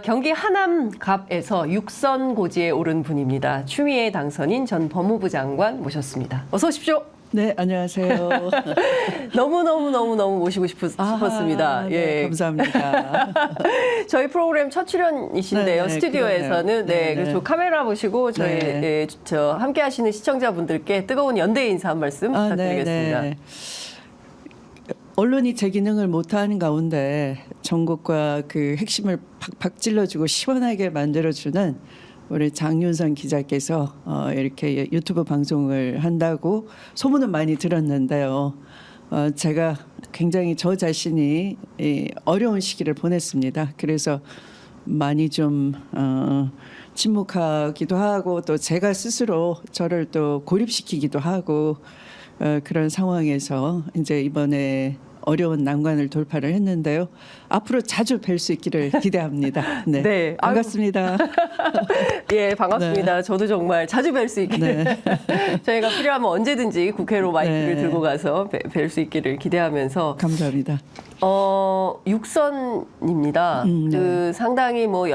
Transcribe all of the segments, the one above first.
경기 하남갑에서 육선고지에 오른 분입니다. 추미애 당선인 전 법무부 장관 모셨습니다. 어서 오십시오. 네, 안녕하세요. 너무 모시고 싶었습니다. 네, 감사합니다. 저희 프로그램 첫 출연이신데요. 네, 스튜디오에서는. 그래서 카메라 보시고 저희 저 함께 하시는 시청자분들께 뜨거운 연대 인사 한 말씀 부탁드리겠습니다. 네. 언론이 제 기능을 못하는 가운데 전국과 그 핵심을 팍팍 찔러주고 시원하게 만들어주는 우리 장윤선 기자께서 이렇게 유튜브 방송을 한다고 소문은 많이 들었는데요. 제가 굉장히 저 자신이 어려운 시기를 보냈습니다. 그래서 많이 좀 침묵하기도 하고 또 제가 스스로 저를 또 고립시키기도 하고 그런 상황에서 이제 이번에 어려운 난관을 돌파를 했는데요. 앞으로 자주 뵐 수 있기를 기대합니다. 네, 네. 반갑습니다. 예, 반갑습니다. 네. 저도 정말 자주 뵐 수 있기를. 네. 저희가 필요하면 언제든지 국회로 마이크를 네. 들고 가서 뵐 수 있기를 기대하면서. 감사합니다. 육선입니다. 네. 그 상당히 뭐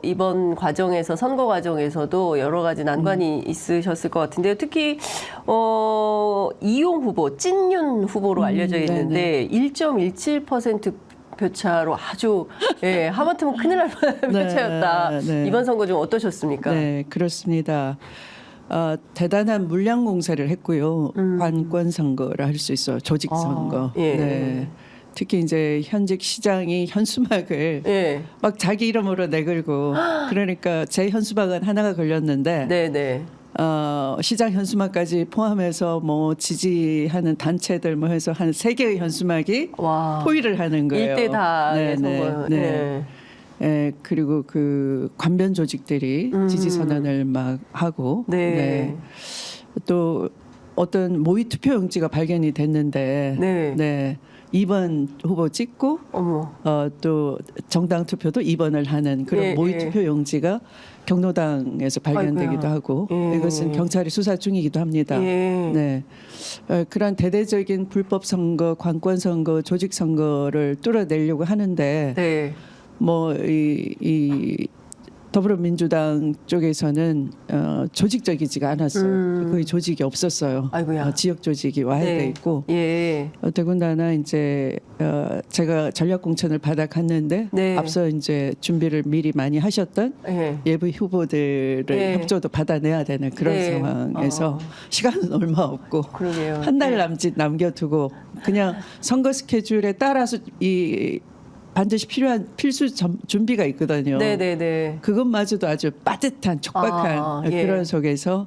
이번 과정에서 선거 과정에서도 여러 가지 난관이 있으셨을 것 같은데요. 특히 이용 후보, 찐윤 후보로 알려져 있는데 1.17% 표차로 아주 하마터면 큰일 날 뻔한 표차였다. 네. 이번 선거 좀 어떠셨습니까? 네, 그렇습니다. 대단한 물량 공세를 했고요. 관권 선거를 할 수 있어 조직 선거. 예. 네. 특히 이제 현직 시장이 현수막을 막 자기 이름으로 내걸고 그러니까 제 현수막은 하나가 걸렸는데 네네. 시장 현수막까지 포함해서 뭐 지지하는 단체들 뭐 해서 한 3개의 현수막이 포위를 하는 거예요. 일대 다 네. 그리고 그 관변 조직들이 지지 선언을 막 하고 또 어떤 모의 투표 용지가 발견이 됐는데 2번 후보 찍고 또 정당 투표도 2번을 하는 그런 모의 투표 용지가 경로당에서 발견되기도 하고 이것은 경찰이 수사 중이기도 합니다. 네, 그런 대대적인 불법 선거, 관권 선거, 조직 선거를 뚫어내려고 하는데 뭐 이 더불어민주당 쪽에서는 조직적이지가 않았어요. 거의 조직이 없었어요. 지역 조직이 와해돼 있고 더군다나 이제 제가 전략공천을 받아 갔는데 앞서 이제 준비를 미리 많이 하셨던 예비 후보들의 협조도 받아내야 되는 그런 상황에서 시간은 얼마 없고 한 달 남짓 남겨두고 그냥 선거 스케줄에 따라서 반드시 필요한 필수 준비가 있거든요. 그것마저도 아주 빠듯한 촉박한 그런 속에서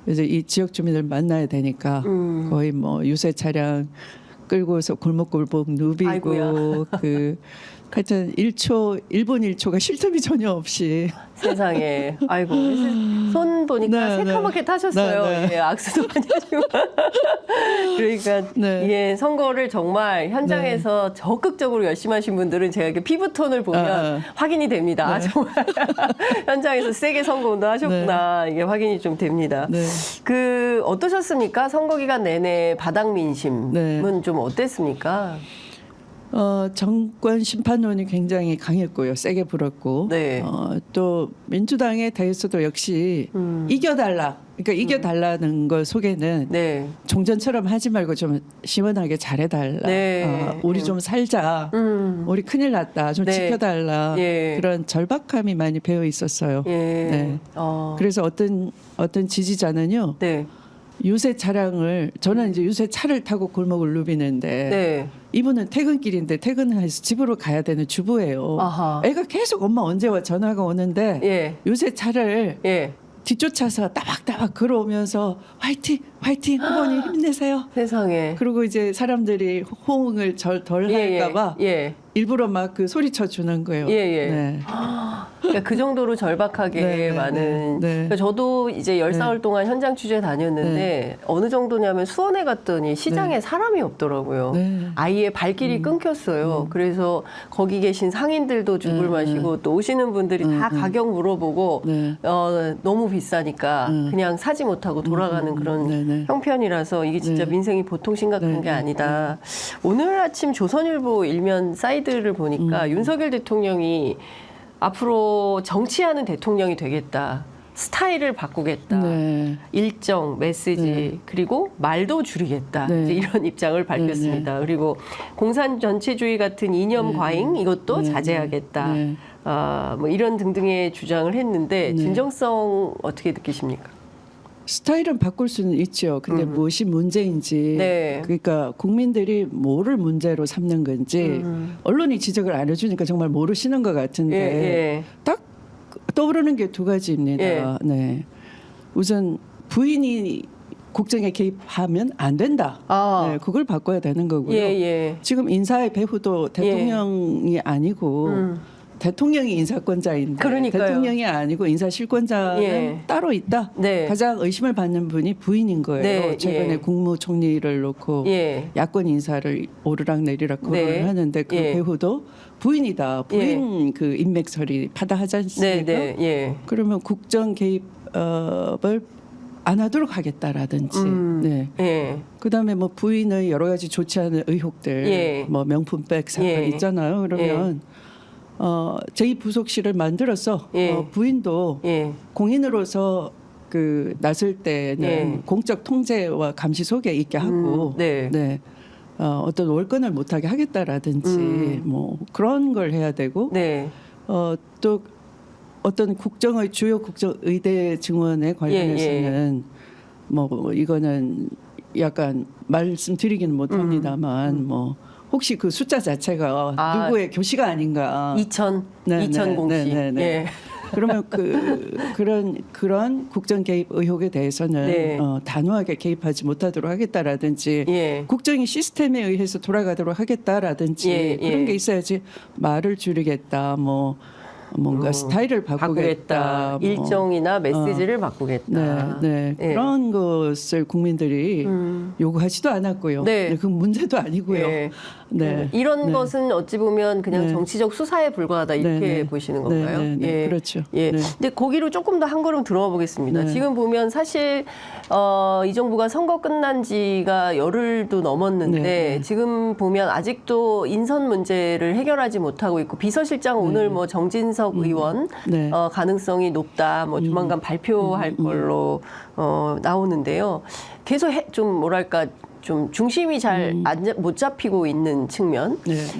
이제 이 지역 주민을 만나야 되니까 거의 뭐 유세 차량 끌고서 골목골목 누비고 하여튼 1분 1초가 쉴 틈이 전혀 없이 세상에. 아이고. 손 보니까 새카맣게 타셨어요. 악수도 많이 하시고. 그러니까 선거를 정말 현장에서 적극적으로 열심히 하신 분들은 제가 이렇게 피부톤을 보면 확인이 됩니다. 정말 현장에서 세게 선거운동 하셨구나. 이게 확인이 좀 됩니다. 그 어떠셨습니까? 선거 기간 내내 바닥 민심은 좀 어땠습니까? 정권 심판론이 굉장히 강했고요. 세게 불었고 또 민주당에 대해서도 역시 이겨달라. 그러니까 이겨달라는 것 속에는 종전처럼 하지 말고 좀 시원하게 잘해달라. 우리 좀 살자. 우리 큰일 났다. 좀 지켜달라. 그런 절박함이 많이 배어 있었어요. 그래서 어떤 지지자는요. 유세 차량을 저는 이제 유세 차를 타고 골목을 누비는데 이분은 퇴근길인데 퇴근해서 집으로 가야 되는 주부예요. 애가 계속 엄마 언제 와 전화가 오는데 유세 차를 뒤쫓아서 따박따박 걸어오면서 화이팅 화이팅 후보님 힘내세요. 세상에. 그리고 이제 사람들이 호응을 덜 할까봐 일부러 막 그 소리쳐 주는 거예요. 그러니까 그 정도로 절박하게 많은. 그러니까 저도 이제 10사흘 동안 현장 취재 다녔는데 어느 정도냐면 수원에 갔더니 시장에 사람이 없더라고요. 아예 발길이 끊겼어요. 그래서 거기 계신 상인들도 죽을 마시고 또 오시는 분들이 다 가격 물어보고 너무 비싸니까 그냥 사지 못하고 돌아가는 그런 형편이라서 이게 진짜 민생이 보통 심각한 게 아니다. 오늘 아침 조선일보 일면 사이드를 보니까 윤석열 대통령이 앞으로 정치하는 대통령이 되겠다. 스타일을 바꾸겠다. 네. 일정, 메시지, 네. 그리고 말도 줄이겠다. 네. 이제 이런 입장을 밝혔습니다. 네. 그리고 공산 전체주의 같은 이념 네. 과잉 이것도 네. 자제하겠다. 네. 뭐 이런 등등의 주장을 했는데 네. 진정성 어떻게 느끼십니까? 스타일은 바꿀 수는 있죠. 근데 무엇이 문제인지, 네. 그러니까 국민들이 뭐를 문제로 삼는 건지 언론이 지적을 안 해주니까 정말 모르시는 것 같은데 예, 예. 딱 떠오르는 게 두 가지입니다. 예. 네. 우선 부인이 국정에 개입하면 안 된다. 네, 그걸 바꿔야 되는 거고요. 예, 예. 지금 인사의 배후도 대통령이 예. 아니고 대통령이 인사권자인데 그러니까요. 대통령이 아니고 인사실권자는 예. 따로 있다. 네. 가장 의심을 받는 분이 부인인 거예요. 네. 최근에 예. 국무총리를 놓고 예. 야권 인사를 오르락내리락 거론을 네. 하는데 그 예. 배후도 부인이다. 부인 예. 그 인맥설이 파다하지 않습니까? 네. 네. 예. 그러면 국정 개입을 안 하도록 하겠다라든지, 네. 예. 그다음에 뭐 부인의 여러 가지 좋지 않은 의혹들, 예. 뭐 명품백 사건 예. 있잖아요. 그러면 예. 제2부속실을 만들어서 예. 부인도 예. 공인으로 그 나설 때는 예. 공적 통제와 감시 속에 있게 하고, 네. 네. 어떤 월권을 못하게 하겠다라든지, 뭐 그런 걸 해야 되고, 네. 또 어떤 국정의 주요 국정 의대 증원에 관련해서는 예. 뭐 이거는 약간 말씀드리기는 못합니다만, 뭐. 혹시 그 숫자 자체가 누구의 교시가 아닌가? 2000공시. 예. 그러면 그런 국정 개입 의혹에 대해서는 네. 단호하게 개입하지 못하도록 하겠다라든지 예. 국정이 시스템에 의해서 돌아가도록 하겠다라든지 예. 그런 게 있어야지 말을 줄이겠다. 뭐 뭔가 스타일을 바꾸겠다. 뭐. 일정이나 메시지를 바꾸겠다. 네, 네. 예. 그런 것을 국민들이 요구하지도 않았고요. 네. 그 문제도 아니고요. 예. 네. 이런 네. 것은 어찌 보면 그냥 네. 정치적 수사에 불과하다 이렇게 네. 보시는 건가요? 네. 네. 예. 그렇죠. 예. 네. 근데 거기로 조금 더 한 걸음 들어가 보겠습니다. 네. 지금 보면 사실 이 정부가 선거 끝난 지가 열흘도 넘었는데 네. 지금 보면 아직도 인선 문제를 해결하지 못하고 있고 비서실장 네. 오늘 뭐 정진석 의원 네. 가능성이 높다. 뭐 조만간 발표할 걸로 나오는데요. 계속 좀 뭐랄까 좀 중심이 잘 못 잡히고 있는 측면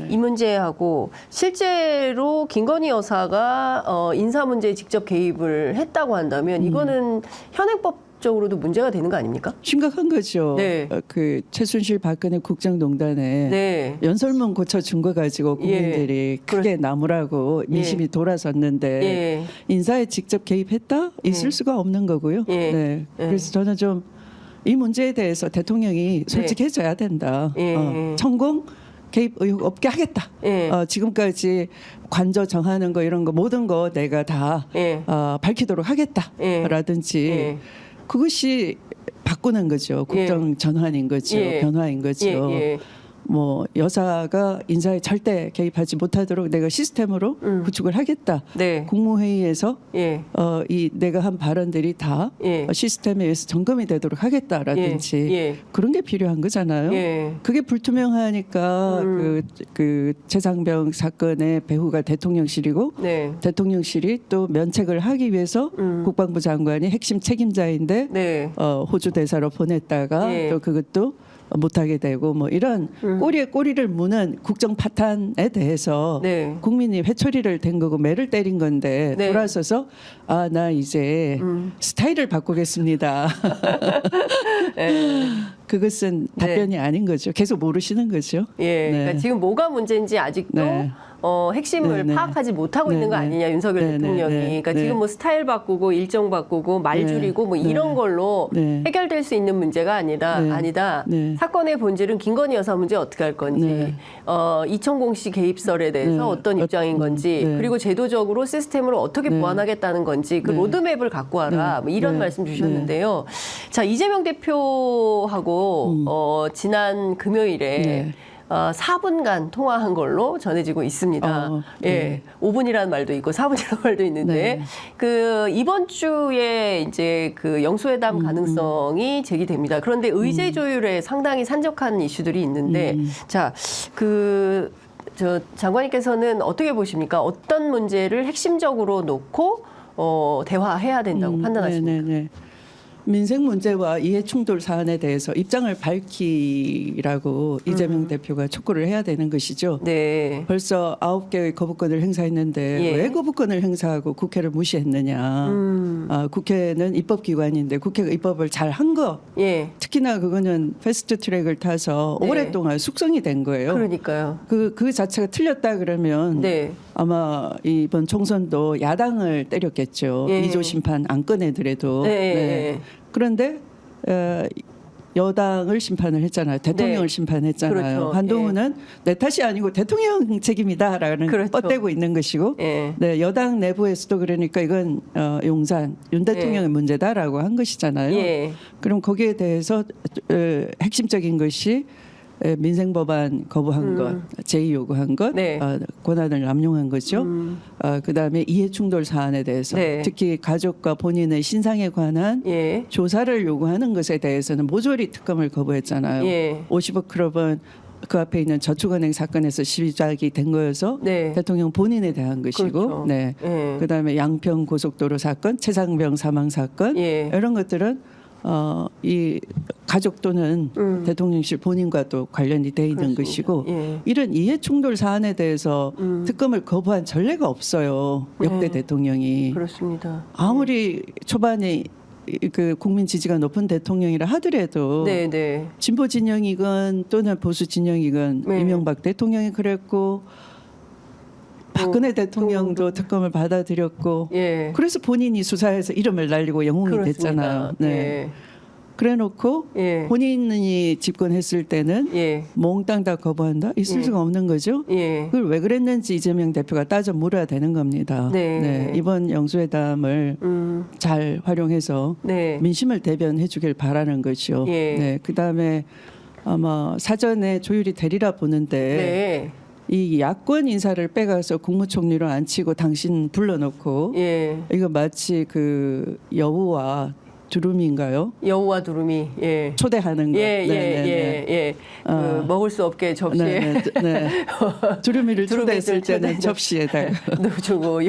이 문제하고 실제로 김건희 여사가 인사 문제에 직접 개입을 했다고 한다면 이거는 현행법적으로도 문제가 되는 거 아닙니까? 심각한 거죠. 네. 그 최순실 박근혜 국정농단에 네. 연설문 고쳐준 거 가지고 국민들이 예. 크게 나무라고 민심이 예. 돌아섰는데 예. 인사에 직접 개입했다? 있을 수가 없는 거고요. 예. 네. 그래서 저는 좀 이 문제에 대해서 대통령이 솔직해져야 된다. 천공 개입 의혹 없게 하겠다. 지금까지 관저 정하는 거 이런 거 모든 거 내가 다 밝히도록 하겠다라든지 그것이 바꾸는 거죠. 국정 전환인 거죠. 변화인 거죠. 뭐 여사가 인사에 절대 개입하지 못하도록 내가 시스템으로 구축을 하겠다. 네. 국무회의에서 이 내가 한 발언들이 다 시스템에 의해서 점검이 되도록 하겠다라든지 그런 게 필요한 거잖아요. 그게 불투명하니까 그 최상병 사건의 배후가 대통령실이고 대통령실이 또 면책을 하기 위해서 국방부 장관이 핵심 책임자인데 호주 대사로 보냈다가 또 그것도 못하게 되고 뭐 이런 꼬리에 꼬리를 무는 국정 파탄에 대해서 국민이 회초리를 댄 거고 매를 때린 건데 돌아서서 나 이제 스타일을 바꾸겠습니다. 그것은 답변이 아닌 거죠. 계속 모르시는 거죠. 예, 그러니까 지금 뭐가 문제인지 아직도 핵심을 파악하지 못하고 있는 거 아니냐 윤석열 대통령이. 그러니까 지금 뭐 스타일 바꾸고 일정 바꾸고 말 줄이고 뭐 이런 걸로 해결될 수 있는 문제가 아니다. 사건의 본질은 김건희 여사 문제 어떻게 할 건지, 이천공씨 개입설에 대해서 어떤 입장인 건지, 그리고 제도적으로 시스템을 어떻게 보완하겠다는 건지 그 로드맵을 갖고 와라. 뭐 이런 말씀 주셨는데요. 자, 이재명 대표하고 지난 금요일에 4분간 통화한 걸로 전해지고 있습니다. 예, 5분이라는 말도 있고 4분이라는 말도 있는데 그 이번 주에 이제 그 영수회담 가능성이 제기됩니다. 그런데 의제 조율에 상당히 산적한 이슈들이 있는데 자, 그 저 장관님께서는 어떻게 보십니까? 어떤 문제를 핵심적으로 놓고 대화해야 된다고 판단하십니까? 네네네. 민생 문제와 이해 충돌 사안에 대해서 입장을 밝히라고 이재명 대표가 촉구를 해야 되는 것이죠. 네. 벌써 9개의 거부권을 행사했는데 예. 왜 거부권을 행사하고 국회를 무시했느냐. 국회는 입법기관인데 국회가 입법을 잘 한 거. 예. 특히나 그거는 패스트 트랙을 타서 네. 오랫동안 숙성이 된 거예요. 그러니까요. 그 자체가 틀렸다 그러면 네. 아마 이번 총선도 야당을 때렸겠죠. 예. 2조 심판 안 꺼내더라도. 네. 네. 그런데 여당을 심판을 했잖아요. 대통령을 네. 심판했잖아요. 그렇죠. 한동훈은 내 탓이 아니고 대통령 책임이다라는 그렇죠. 뻗대고 있는 것이고, 예. 네, 여당 내부에서도 그러니까 이건 용산 윤 대통령의 문제다라고 한 것이잖아요. 예. 그럼 거기에 대해서 핵심적인 것이 민생법안 거부한 것, 제의 요구한 것, 네. 권한을 남용한 거죠. 그다음에 이해충돌 사안에 대해서 네. 특히 가족과 본인의 신상에 관한 예. 조사를 요구하는 것에 대해서는 모조리 특검을 거부했잖아요. 예. 50억 클럽은 그 앞에 있는 저축은행 사건에서 시작이 된 거여서 네. 대통령 본인에 대한 것이고, 그렇죠. 네. 예. 그다음에 양평 고속도로 사건, 최상병 사망 사건 예. 이런 것들은 이 가족 또는 대통령실 본인과도 관련이 돼 있는 그렇습니다. 것이고 예. 이런 이해충돌 사안에 대해서 특검을 거부한 전례가 없어요. 역대 네. 대통령이. 그렇습니다. 아무리 초반에 그 국민 지지가 높은 대통령이라 하더라도 네, 네. 진보 진영이건 또는 보수 진영이건 네. 이명박 대통령이 그랬고 박근혜 대통령도 특검을 받아들였고 예. 그래서 본인이 수사해서 이름을 날리고 영웅이 그렇습니다. 됐잖아요. 네. 예. 그래놓고 예. 본인이 집권했을 때는 예. 몽땅 다 거부한다? 있을 예. 수가 없는 거죠. 예. 그걸 왜 그랬는지 이재명 대표가 따져 물어야 되는 겁니다. 네. 이번 영수회담을 잘 활용해서 네. 민심을 대변해 주길 바라는 거죠. 예. 네. 그다음에 아마 사전에 조율이 되리라 보는데 네. 이 야권 인사를 빼가서 국무총리로 앉히고 당신 불러놓고 예. 이거 마치 그 여우와 두루미인가요? 여우와 두루미. 예. 초대하는 거. 예, 예, 예, 예. 그 먹을 수 없게 접시에 네, 네, 네. 두루미를 초대했을 때는 초대해서 접시에다가 넣어주고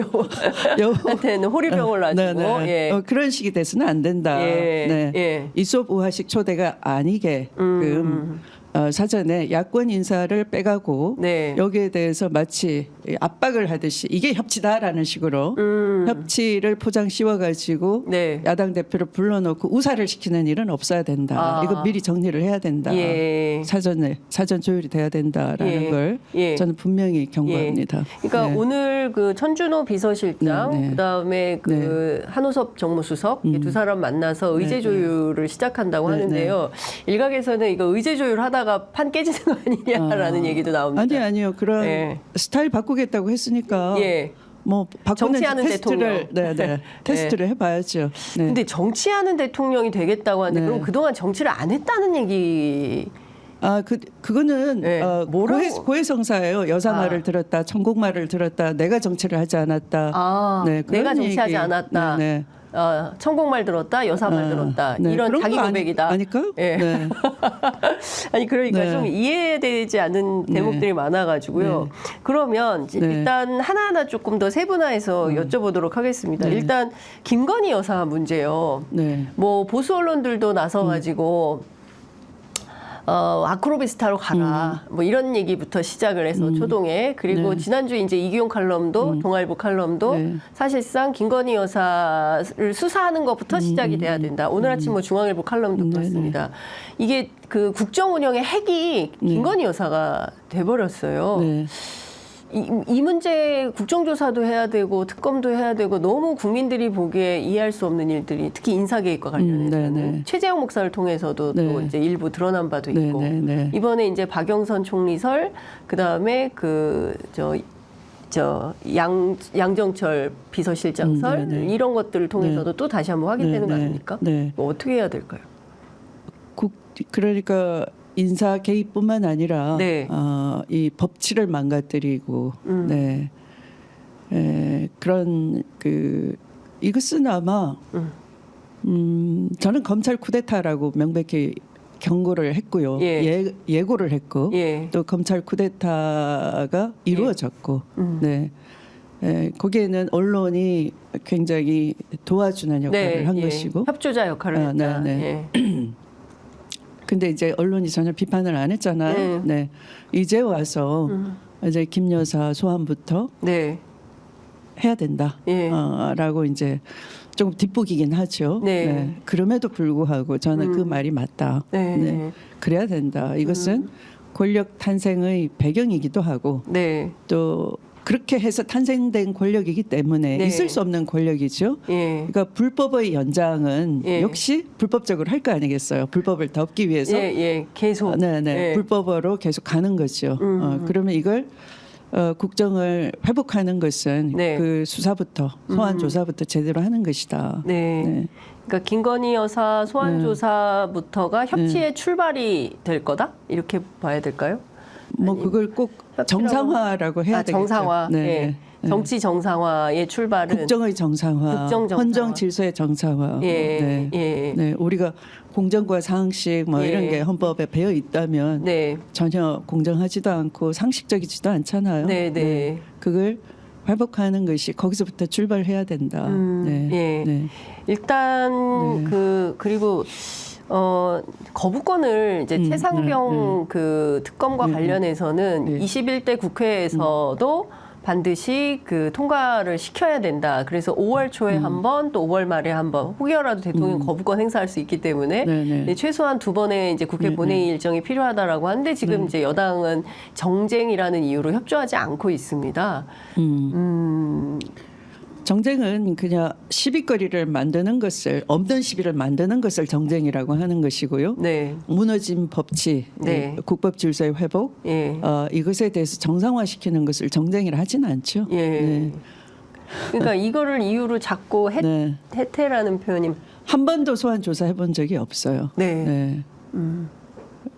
여우한테는 호리병을 놔주고. 네, 네. 예. 그런 식이 돼서는 안 된다. 예, 네. 예. 이솝 우화식 초대가 아니게끔 사전에 야권 인사를 빼가고 네. 여기에 대해서 마치 압박을 하듯이 이게 협치다라는 식으로 협치를 포장 씌워가지고 네. 야당 대표를 불러놓고 우사를 시키는 일은 없어야 된다. 아. 이거 미리 정리를 해야 된다. 예. 사전 조율이 돼야 된다라는 예. 걸 예. 저는 분명히 경고합니다. 그러니까 네. 오늘 그 천준호 비서실장, 네, 네. 그다음에 그 한우섭 정무수석 이 두 사람 만나서 의제 조율을 시작한다고 네, 하는데요. 일각에서는 이거 의제 조율하다가 판 깨지는 거 아니냐라는 얘기도 나옵니다. 아니요. 그런 예. 스타일 바꾸겠다고 했으니까 예. 뭐 바꾸는 정치하는 테스트를 대통령. 테스트를 해봐야죠. 네. 근데 정치하는 대통령이 되겠다고 하는데 네. 그럼 그동안 정치를 안 했다는 얘기. 그거는 네. 뭐라고? 고해성사예요. 여사 말을 들었다, 천국 말을 들었다, 내가 정치를 하지 않았다. 네, 그런 내가 정치하지 얘기. 않았다. 네, 네. 천국말 들었다, 여사말 들었다. 네, 이런 그런 자기 거 고백이다. 아닐까요? 예. 네. 아니 그러니까 네. 좀 이해되지 않는 대목들이 많아가지고요. 그러면 네. 일단 하나하나 조금 더 세분화해서 여쭤보도록 하겠습니다. 네. 일단 김건희 여사 문제요. 네. 뭐 보수 언론들도 나서가지고 아크로비스타로 가라. 뭐 이런 얘기부터 시작을 해서 초동에 그리고 네. 지난주 이제 이기용 칼럼도 동아일보 칼럼도 네. 사실상 김건희 여사를 수사하는 것부터 시작이 돼야 된다. 오늘 아침 뭐 중앙일보 칼럼도 그렇습니다. 이게 그 국정 운영의 핵이 김건희 여사가 돼버렸어요. 네. 이 문제 국정조사도 해야 되고 특검도 해야 되고 너무 국민들이 보기에 이해할 수 없는 일들이 특히 인사개입과 관련해서 네. 최재형 목사를 통해서도 네. 또 이제 일부 드러난 바도 네, 있고 네. 이번에 이제 박영선 총리설 그다음에 양정철 비서실장설 네. 이런 것들을 통해서도 또 다시 한번 확인되는 거 아닙니까? 네. 뭐 어떻게 해야 될까요? 그러니까 인사 개입뿐만 아니라 네. 이 법치를 망가뜨리고 그런 이것은 아마 저는 검찰 쿠데타라고 명백히 경고를 했고요. 예고를 했고 또 검찰 쿠데타가 이루어졌고 네. 거기에는 언론이 굉장히 도와주는 역할을 한 것이고 협조자 역할을 했다. 근데 이제 언론이 전혀 비판을 안 했잖아요. 네. 이제 와서 이제 김 여사 소환부터 해야 된다. 라고 이제 조금 뒷북이긴 하죠. 그럼에도 불구하고 저는 그 말이 맞다. 그래야 된다. 이것은 권력 탄생의 배경이기도 하고 또 그렇게 해서 탄생된 권력이기 때문에 있을 수 없는 권력이죠. 그러니까 불법의 연장은 역시 불법적으로 할 거 아니겠어요. 불법을 덮기 위해서 계속 불법으로 계속 가는 거죠. 그러면 이걸 국정을 회복하는 것은 그 수사부터 소환 조사부터 제대로 하는 것이다. 그러니까 김건희 여사 소환 조사부터가 협치의 출발이 될 거다 이렇게 봐야 될까요? 뭐 그걸 꼭 정상화라고 해야 되겠죠. 정상화. 정치 정상화의 출발은 국정의 정상화, 헌정 질서의 정상화. 우리가 공정과 상식 뭐 이런 게 헌법에 배어 있다면 전혀 공정하지도 않고 상식적이지도 않잖아요. 그걸 회복하는 것이 거기서부터 출발해야 된다. 일단 그리고 거부권을 이제 최상병 그 특검과 관련해서는 21대 국회에서도 반드시 그 통과를 시켜야 된다. 그래서 5월 초에 한 번, 또 5월 말에 한 번, 혹여라도 대통령 거부권 행사할 수 있기 때문에 최소한 2번의 이제 국회 본회의 일정이 필요하다라고 하는데 지금 이제 여당은 정쟁이라는 이유로 협조하지 않고 있습니다. 정쟁은 그냥 시비거리를 만드는 것을 없는 시비를 만드는 것을 정쟁이라고 하는 것이고요. 무너진 법치, 국법 질서의 회복 이것에 대해서 정상화시키는 것을 정쟁이라 하지는 않죠. 그러니까 이거를 이유로 자꾸 해태라는 표현이 한 번도 소환 조사해 본 적이 없어요.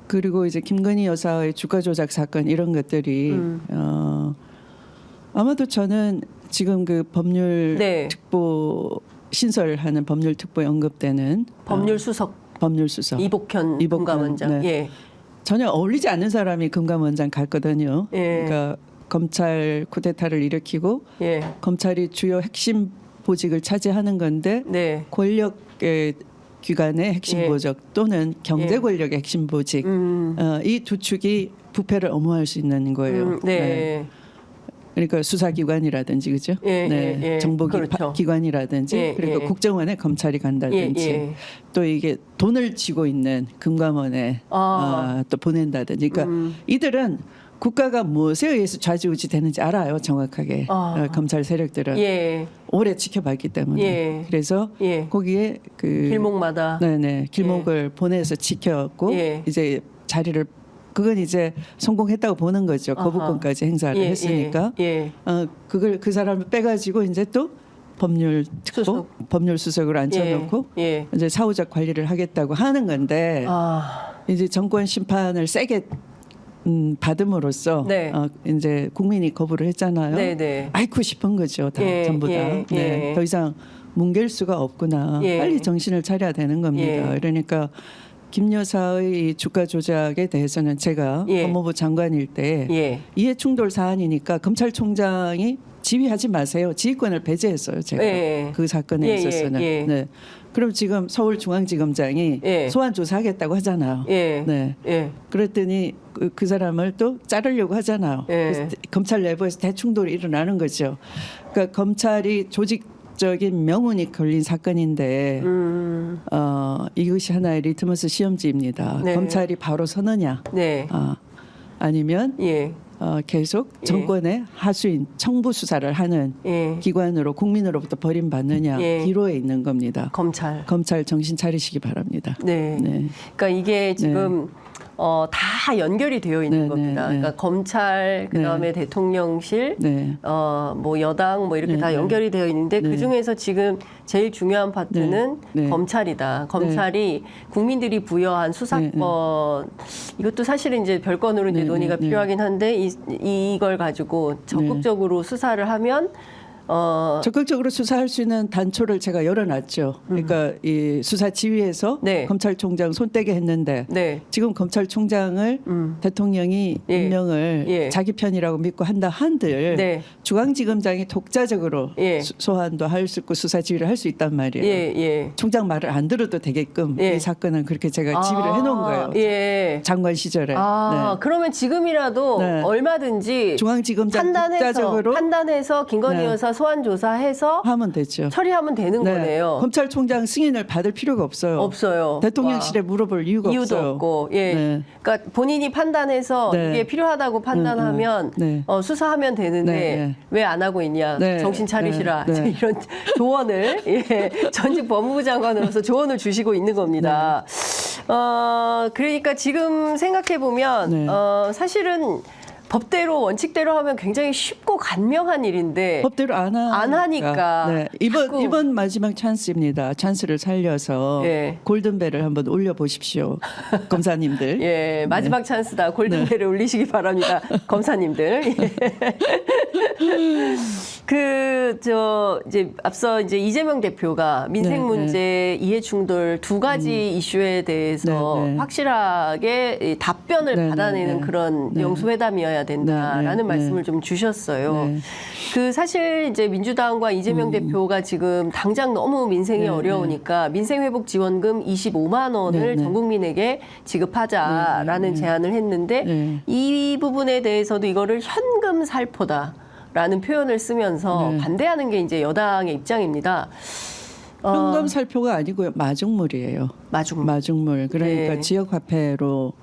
그리고 이제 김건희 여사의 주가 조작 사건 이런 것들이 아마도 저는 지금 그 법률 특보 신설하는 법률 특보에 언급되는 법률수석 이복현 금감원장 전혀 어울리지 않는 사람이 금감원장 갔거든요. 그러니까 검찰 쿠데타를 일으키고 검찰이 주요 핵심 보직을 차지하는 건데 권력의 기관의 핵심 보직 또는 경제 권력의 핵심 보직 이 두 축이 부패를 엄호할 수 있는 거예요. 그러니까 수사기관이라든지 그죠? 정보기관이라든지 그리고 국정원에 검찰이 간다든지 또 이게 돈을 쥐고 있는 금감원에 또 보낸다든지 그러니까 이들은 국가가 무엇에 의해서 좌지우지 되는지 알아요 정확하게 검찰 세력들은 오래 지켜봤기 때문에 그래서 거기에 그 길목마다 길목을 보내서 지켰고 이제 자리를 그건 이제 성공했다고 보는 거죠. 거부권까지 행사를 했으니까. 그걸 그 사람을 빼가지고 이제 또 법률 특보, 법률 수석으로 앉혀놓고 이제 사후적 관리를 하겠다고 하는 건데 이제 정권 심판을 세게 받음으로써 이제 국민이 거부를 했잖아요. 아이고 싶은 거죠. 다 전부 다. 더 이상 뭉갤 수가 없구나. 빨리 정신을 차려야 되는 겁니다. 그러니까. 김 여사의 주가 조작에 대해서는 제가 법무부 장관일 때 이해충돌 사안이니까 검찰총장이 지휘하지 마세요. 지휘권을 배제했어요. 제가 그 사건에 있어서는. 그럼 지금 서울중앙지검장이 소환 조사하겠다고 하잖아요. 그랬더니 그 사람을 또 자르려고 하잖아요. 그래서 검찰 내부에서 대충돌이 일어나는 거죠. 그러니까 검찰이 적인 명운이 걸린 사건인데 이것이 하나의 리트머스 시험지입니다. 검찰이 바로 서느냐 아니면 계속 정권의 하수인 청부 수사를 하는 기관으로 국민으로부터 버림받느냐 기로에 있는 겁니다. 검찰 정신 차리시기 바랍니다. 그러니까 이게 지금 다 연결이 되어 있는 겁니다. 그러니까 검찰, 그다음에 대통령실, 뭐 여당, 뭐 이렇게 다 연결이 되어 있는데 그 중에서 지금 제일 중요한 파트는 검찰이다. 검찰이 국민들이 부여한 수사권 이것도 사실은 이제 별건으로 이제 논의가 필요하긴 한데 이걸 가지고 적극적으로 수사를 하면 적극적으로 수사할 수 있는 단초를 제가 열어놨죠. 그러니까 이 수사 지휘에서 네. 검찰총장 손떼게 했는데 네. 지금 검찰총장을 대통령이 예. 임명을 예. 자기 편이라고 믿고 한다 한들 네. 중앙지검장이 독자적으로 예. 소환도 할 수 있고 수사 지휘를 할 수 있단 말이에요. 예. 예. 총장 말을 안 들어도 되게끔 예. 이 사건은 그렇게 제가 지휘를 해놓은 거예요. 예. 장관 시절에. 그러면 지금이라도 네. 얼마든지 중앙지검장 독자적으로 판단해서 김건희 네. 여사 소환 조사해서 하면 되죠. 처리하면 되는 네. 거네요. 검찰총장 승인을 받을 필요가 없어요. 없어요. 대통령실에 물어볼 이유도 없어요. 없고, 예. 네. 그러니까 본인이 판단해서 네. 이게 필요하다고 판단하면 네. 수사하면 되는데 네. 왜 안 하고 있냐? 네. 정신 차리시라. 네. 네. 이런 조언을 전직 법무부 장관으로서 조언을 주시고 있는 겁니다. 그러니까 지금 생각해 보면 네. 사실은. 법대로 원칙대로 하면 굉장히 쉽고 간명한 일인데 법대로 안 하니까 네. 이번 마지막 찬스입니다. 찬스를 살려서 예. 골든벨을 한번 올려 보십시오. 검사님들. 예, 마지막 찬스다. 골든벨을 울리시기 바랍니다. 검사님들. 예. 이제 앞서 이제 이재명 대표가 민생 문제, 이해 충돌 두 가지 이슈에 대해서 확실하게 답변을 받아내는 그런 영수회담이어야 된다라는 말씀을 좀 주셨어요. 사실 이제 민주당과 이재명 대표가 지금 당장 너무 민생이 어려우니까 민생회복지원금 25만 원을 전 국민에게 지급하자라는 제안을 했는데 이 부분에 대해서도 이거를 현금 살포다라는 표현을 쓰면서 반대하는 게 이제 여당의 입장입니다. 현금 살포가 아니고요. 마중물이에요. 마중물. 그러니까 지역 화폐로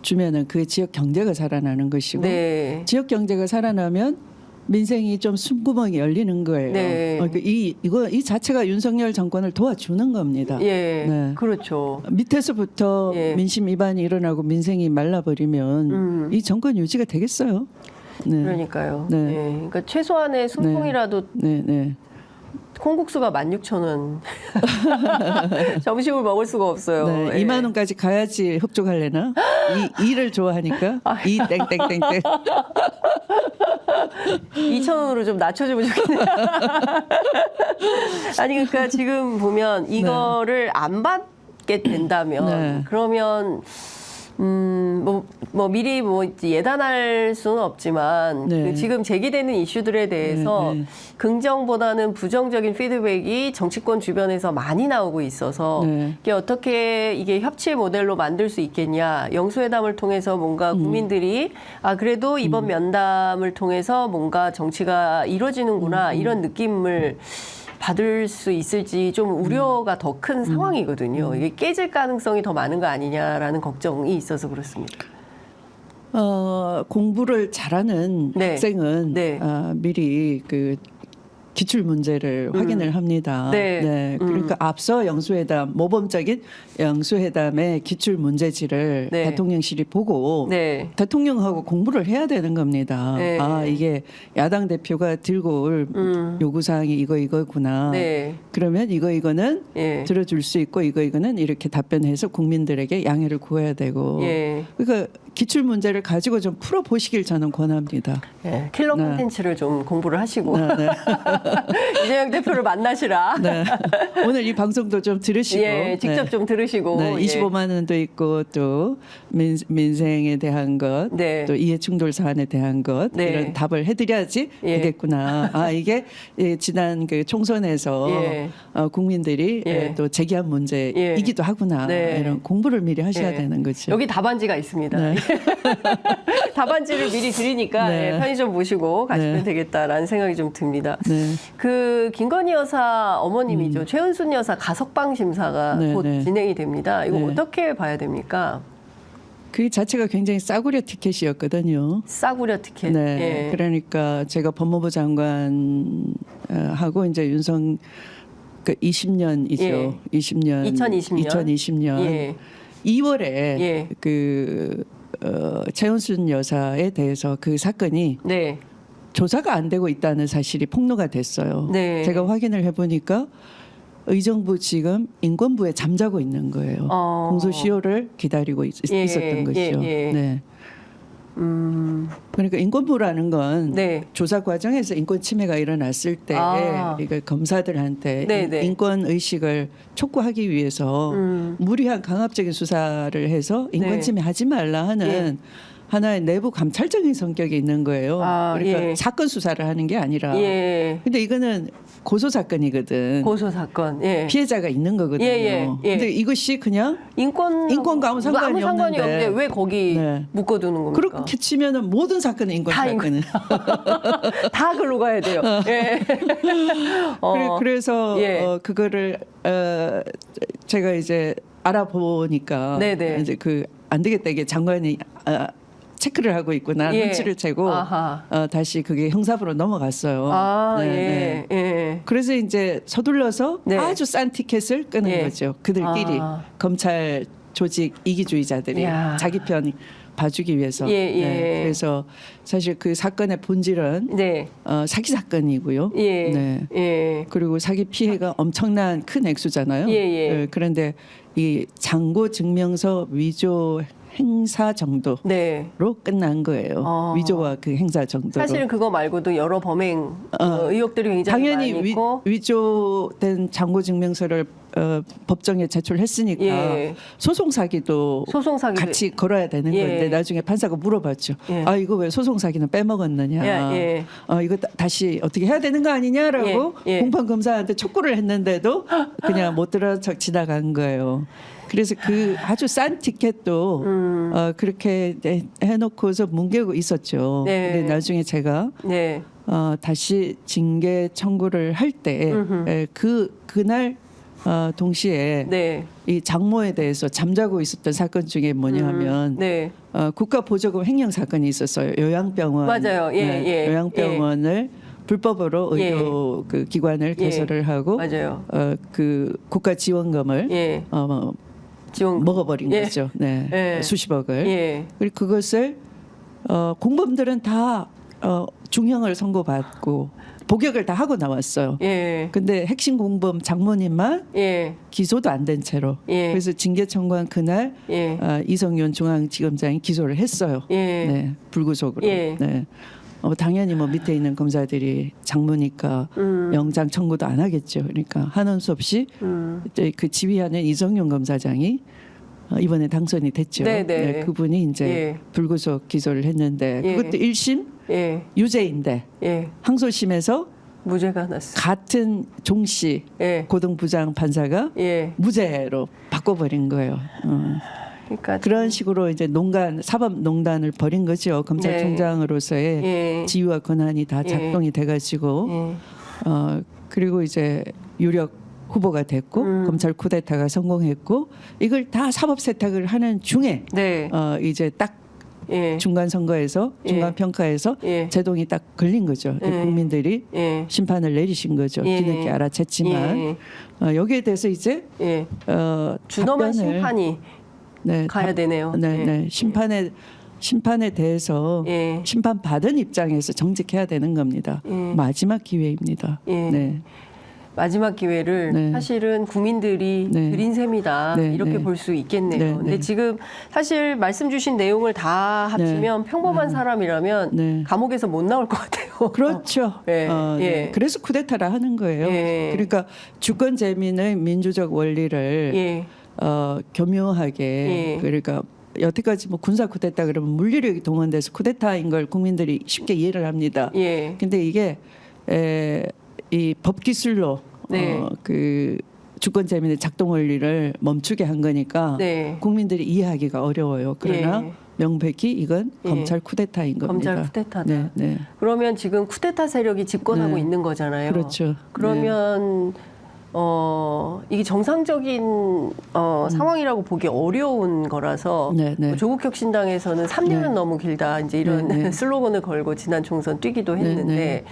주면은 그 지역 경제가 살아나는 것이고 지역 경제가 살아나면 민생이 좀 숨구멍이 열리는 거예요. 그러니까 이 자체가 윤석열 정권을 도와주는 겁니다. 그렇죠. 밑에서부터 민심 위반이 일어나고 민생이 말라버리면 이 정권 유지가 되겠어요. 그러니까요. 그러니까 최소한의 숨통이라도 콩국수가 16,000원. 점심을 먹을 수가 없어요. 2만 원까지 가야지 흡족할래나? 이를 좋아하니까 이 땡땡땡땡. 2,000원으로 좀 낮춰주면 좋겠네요. 아니 그러니까 지금 보면 이거를 안 받게 된다면 그러면 미리 예단할 수는 없지만 지금 제기되는 이슈들에 대해서 긍정보다는 부정적인 피드백이 정치권 주변에서 많이 나오고 있어서 이게 어떻게 이게 협치 모델로 만들 수 있겠냐. 영수회담을 통해서 뭔가 국민들이 그래도 이번 면담을 통해서 뭔가 정치가 이루어지는구나 이런 느낌을 받을 수 있을지 좀 우려가 더 큰 상황이거든요. 이게 깨질 가능성이 더 많은 거 아니냐라는 걱정이 있어서 그렇습니다. 공부를 잘하는 학생은 미리 그 기출 문제를 확인을 합니다. 그러니까 앞서 영수회담, 모범적인 영수회담의 기출 문제지를 대통령실이 보고 대통령하고 공부를 해야 되는 겁니다. 이게 야당 대표가 들고 올 요구사항이 이거구나. 그러면 이거는 들어줄 수 있고 이거는 이렇게 답변해서 국민들에게 양해를 구해야 되고. 그러니까 기출 문제를 가지고 좀 풀어보시길 저는 권합니다. 킬러 콘텐츠를 좀 공부를 하시고 이재명 대표를 만나시라. 오늘 이 방송도 좀 들으시고 직접 좀 들으시고 25만 원도 있고 또 민생에 대한 것, 또 이해충돌 사안에 대한 것 이런 답을 해드려야지 되겠구나. 이게 지난 그 총선에서 국민들이 또 제기한 문제이기도 하구나. 이런 공부를 미리 하셔야 되는 거죠. 여기 답안지가 있습니다. 답안지를 미리 드리니까 편의점 보시고 가시면 되겠다라는 생각이 좀 듭니다. 그 김건희 여사 어머님이죠. 최은순 여사 가석방 심사가 곧 진행이 됩니다. 이거 어떻게 봐야 됩니까? 그 자체가 굉장히 싸구려 티켓이었거든요. 싸구려 티켓. 그러니까 제가 법무부 장관 하고 이제 윤석 그 20년이죠. 2020년 2월에 그 최은순 여사에 대해서 그 사건이 조사가 안 되고 있다는 사실이 폭로가 됐어요. 제가 확인을 해보니까 의정부 지금 인권부에 잠자고 있는 거예요. 공소시효를 기다리고 있었던 것이죠. 그러니까 인권부라는 건 네. 조사 과정에서 인권 침해가 일어났을 때 이거 검사들한테 네네. 인권 의식을 촉구하기 위해서 무리한 강압적인 수사를 해서 인권 네. 침해 하지 말라 하는 예. 하나의 내부 감찰적인 성격이 있는 거예요. 그러니까 예. 사건 수사를 하는 게 아니라. 예. 근데 이거는 고소 사건이거든. 고소 사건. 예. 피해자가 있는 거거든요. 예. 근데 이것이 그냥 인권과 아무 상관이 없는데 왜 거기 네. 묶어두는 겁니까? 그렇게 치면은 모든 사건은 인권 다 사건은. 다 글로 가야 돼요. 예. 그래서 예. 그거를 제가 이제 알아보니까 네네. 이제 그 안 되겠다 이게 장관이 체크를 하고 있구나 예. 눈치를 채고 다시 그게 형사부로 넘어갔어요. 네. 예. 그래서 이제 서둘러서 네. 아주 싼 티켓을 끄는 예. 거죠. 그들끼리 검찰 조직 이기주의자들이 야. 자기 편 봐주기 위해서. 예. 그래서 사실 그 사건의 본질은 네. 사기 사건이고요. 예. 네. 예. 그리고 사기 피해가 엄청난 큰 액수잖아요. 예. 그런데 이 잔고 증명서 위조 행사 정도로 네. 끝난 거예요. 위조와 그 행사 정도로. 사실은 그거 말고도 여러 범행 의혹들이 굉장히 당연히 많이 있고 위조된 잔고 증명서를 법정에 제출했으니까 예. 소송 사기도 같이 걸어야 되는 건데 나중에 판사가 물어봤죠. 아 이거 왜 소송 사기는 빼먹었느냐. 이거 다시 어떻게 해야 되는 거 아니냐라고 공판 검사한테 촉구를 했는데도 그냥 못 들어 지나간 거예요. 그래서 그 아주 싼 티켓도 그렇게 해놓고서 뭉개고 있었죠. 네. 근데 나중에 제가 다시 징계 청구를 할 때 그날 동시에 이 장모에 대해서 잠자고 있었던 사건 중에 뭐냐면 국가보조금 횡령 사건이 있었어요. 요양병원. 맞아요. 요양병원을 불법으로 의료 그 기관을 개설을 하고 그 국가 지원금을 먹어버린 거죠. 수십억을. 그리고 그것을 공범들은 다 중형을 선고받고 복역을 다 하고 나왔어요. 근데 핵심 공범 장모님만 기소도 안 된 채로. 그래서 징계 청구한 그날 이성윤 중앙지검장이 기소를 했어요. 불구속으로. 당연히 뭐 밑에 있는 검사들이 장모니까 영장 청구도 안 하겠죠. 그러니까 하는 수 없이 이제 그 지휘하는 이성윤 검사장이 이번에 당선이 됐죠. 그분이 이제 불구속 기소를 했는데 그것도 1심 유죄인데 항소심에서 무죄가 났어요. 같은 종씨 고등부장 판사가 무죄로 바꿔버린 거예요. 그러니까 그런 식으로 이제 사법농단을 벌인 거죠. 검찰총장으로서의 지위와 권한이 다 작동이 돼가지고 그리고 이제 유력 후보가 됐고 검찰 쿠데타가 성공했고 이걸 다 사법 세탁을 하는 중에 이제 딱 중간 선거에서 중간 평가에서 제동이 딱 걸린 거죠. 국민들이 심판을 내리신 거죠. 뒤늦게 알아챘지만 여기에 대해서 이제 준엄한 심판이 가야 되네요. 심판에 대해서 심판 받은 입장에서 정직해야 되는 겁니다. 마지막 기회입니다. 마지막 기회를 사실은 국민들이 드린 셈이다. 이렇게 볼 수 있겠네요. 근데 지금 사실 말씀 주신 내용을 다 합치면 평범한 사람이라면 감옥에서 못 나올 것 같아요. 그렇죠. 그래서 쿠데타라 하는 거예요. 그러니까 주권 재민의 민주적 원리를 교묘하게 그러니까 여태까지 뭐 군사 쿠데타 그러면 물리력이 동원돼서 쿠데타인 걸 국민들이 쉽게 이해를 합니다. 근데 이게 이 법기술로 그 주권 재민의 작동 원리를 멈추게 한 거니까 국민들이 이해하기가 어려워요. 그러나 명백히 이건 검찰 쿠데타인 겁니다. 검찰 쿠데타다. 그러면 지금 쿠데타 세력이 집권하고 있는 거잖아요. 그렇죠. 그러면 이게 정상적인 상황이라고 보기 어려운 거라서 조국혁신당에서는 3년은 너무 길다 이제 이런 슬로건을 걸고 지난 총선 뛰기도 했는데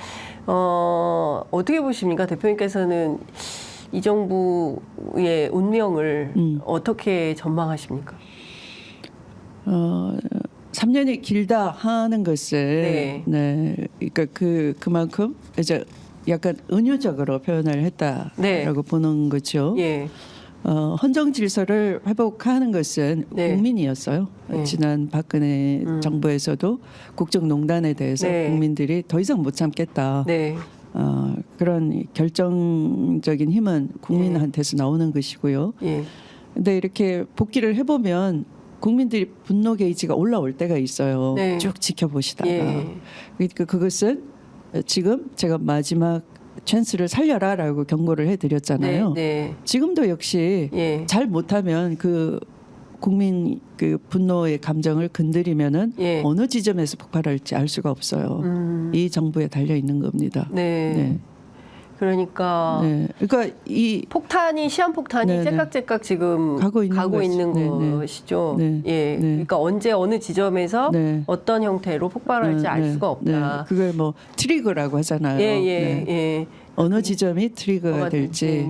어떻게 보십니까? 대표님께서는 이 정부의 운명을 어떻게 전망하십니까? 3년이 길다 하는 것을 그러니까 그만큼 이제 약간 은유적으로 표현을 했다라고 보는 거죠. 헌정 질서를 회복하는 것은 네. 국민이었어요. 네. 지난 박근혜 정부에서도 국정농단에 대해서 네. 국민들이 더 이상 못 참겠다. 네. 그런 결정적인 힘은 국민한테서 나오는 것이고요. 예. 근데 이렇게 복귀를 해보면 국민들이 분노 게이지가 올라올 때가 있어요. 네. 쭉 지켜보시다가. 예. 그러니까 그것은 지금 제가 마지막 찬스를 살려라라고 경고를 해드렸잖아요. 네. 지금도 역시 예. 잘 못하면 그 국민 그 분노의 감정을 건드리면은 예. 어느 지점에서 폭발할지 알 수가 없어요. 이 정부에 달려 있는 겁니다. 네. 네. 그러니까 네. 그러니까 이 폭탄이 시한폭탄이 네네. 째깍째깍 지금 가고 있는 네네. 것이죠. 네. 예. 네. 그러니까 언제 어느 지점에서 네. 어떤 형태로 폭발할지 알 수가 없다. 네. 그걸 뭐 트리거라고 하잖아요. 예, 네. 예. 어느 지점이 트리거가 될지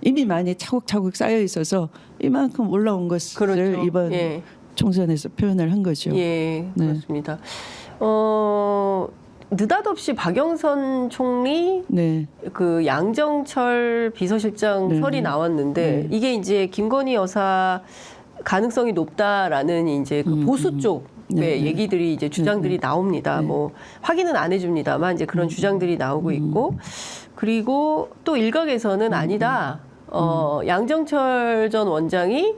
이미 많이 차곡차곡 쌓여 있어서 이만큼 올라온 것을 그렇죠. 이번 예. 총선에서 표현을 한 거죠. 예, 네. 그렇습니다. 느닷없이 박영선 총리 네. 그 양정철 비서실장 네, 설이 네. 나왔는데 네. 이게 이제 김건희 여사 가능성이 높다라는 이제 그 보수 쪽의 네, 네. 얘기들이 이제 주장들이 나옵니다. 네. 뭐 확인은 안 해줍니다만 이제 그런 주장들이 나오고 있고 그리고 또 일각에서는 아니다. 양정철 전 원장이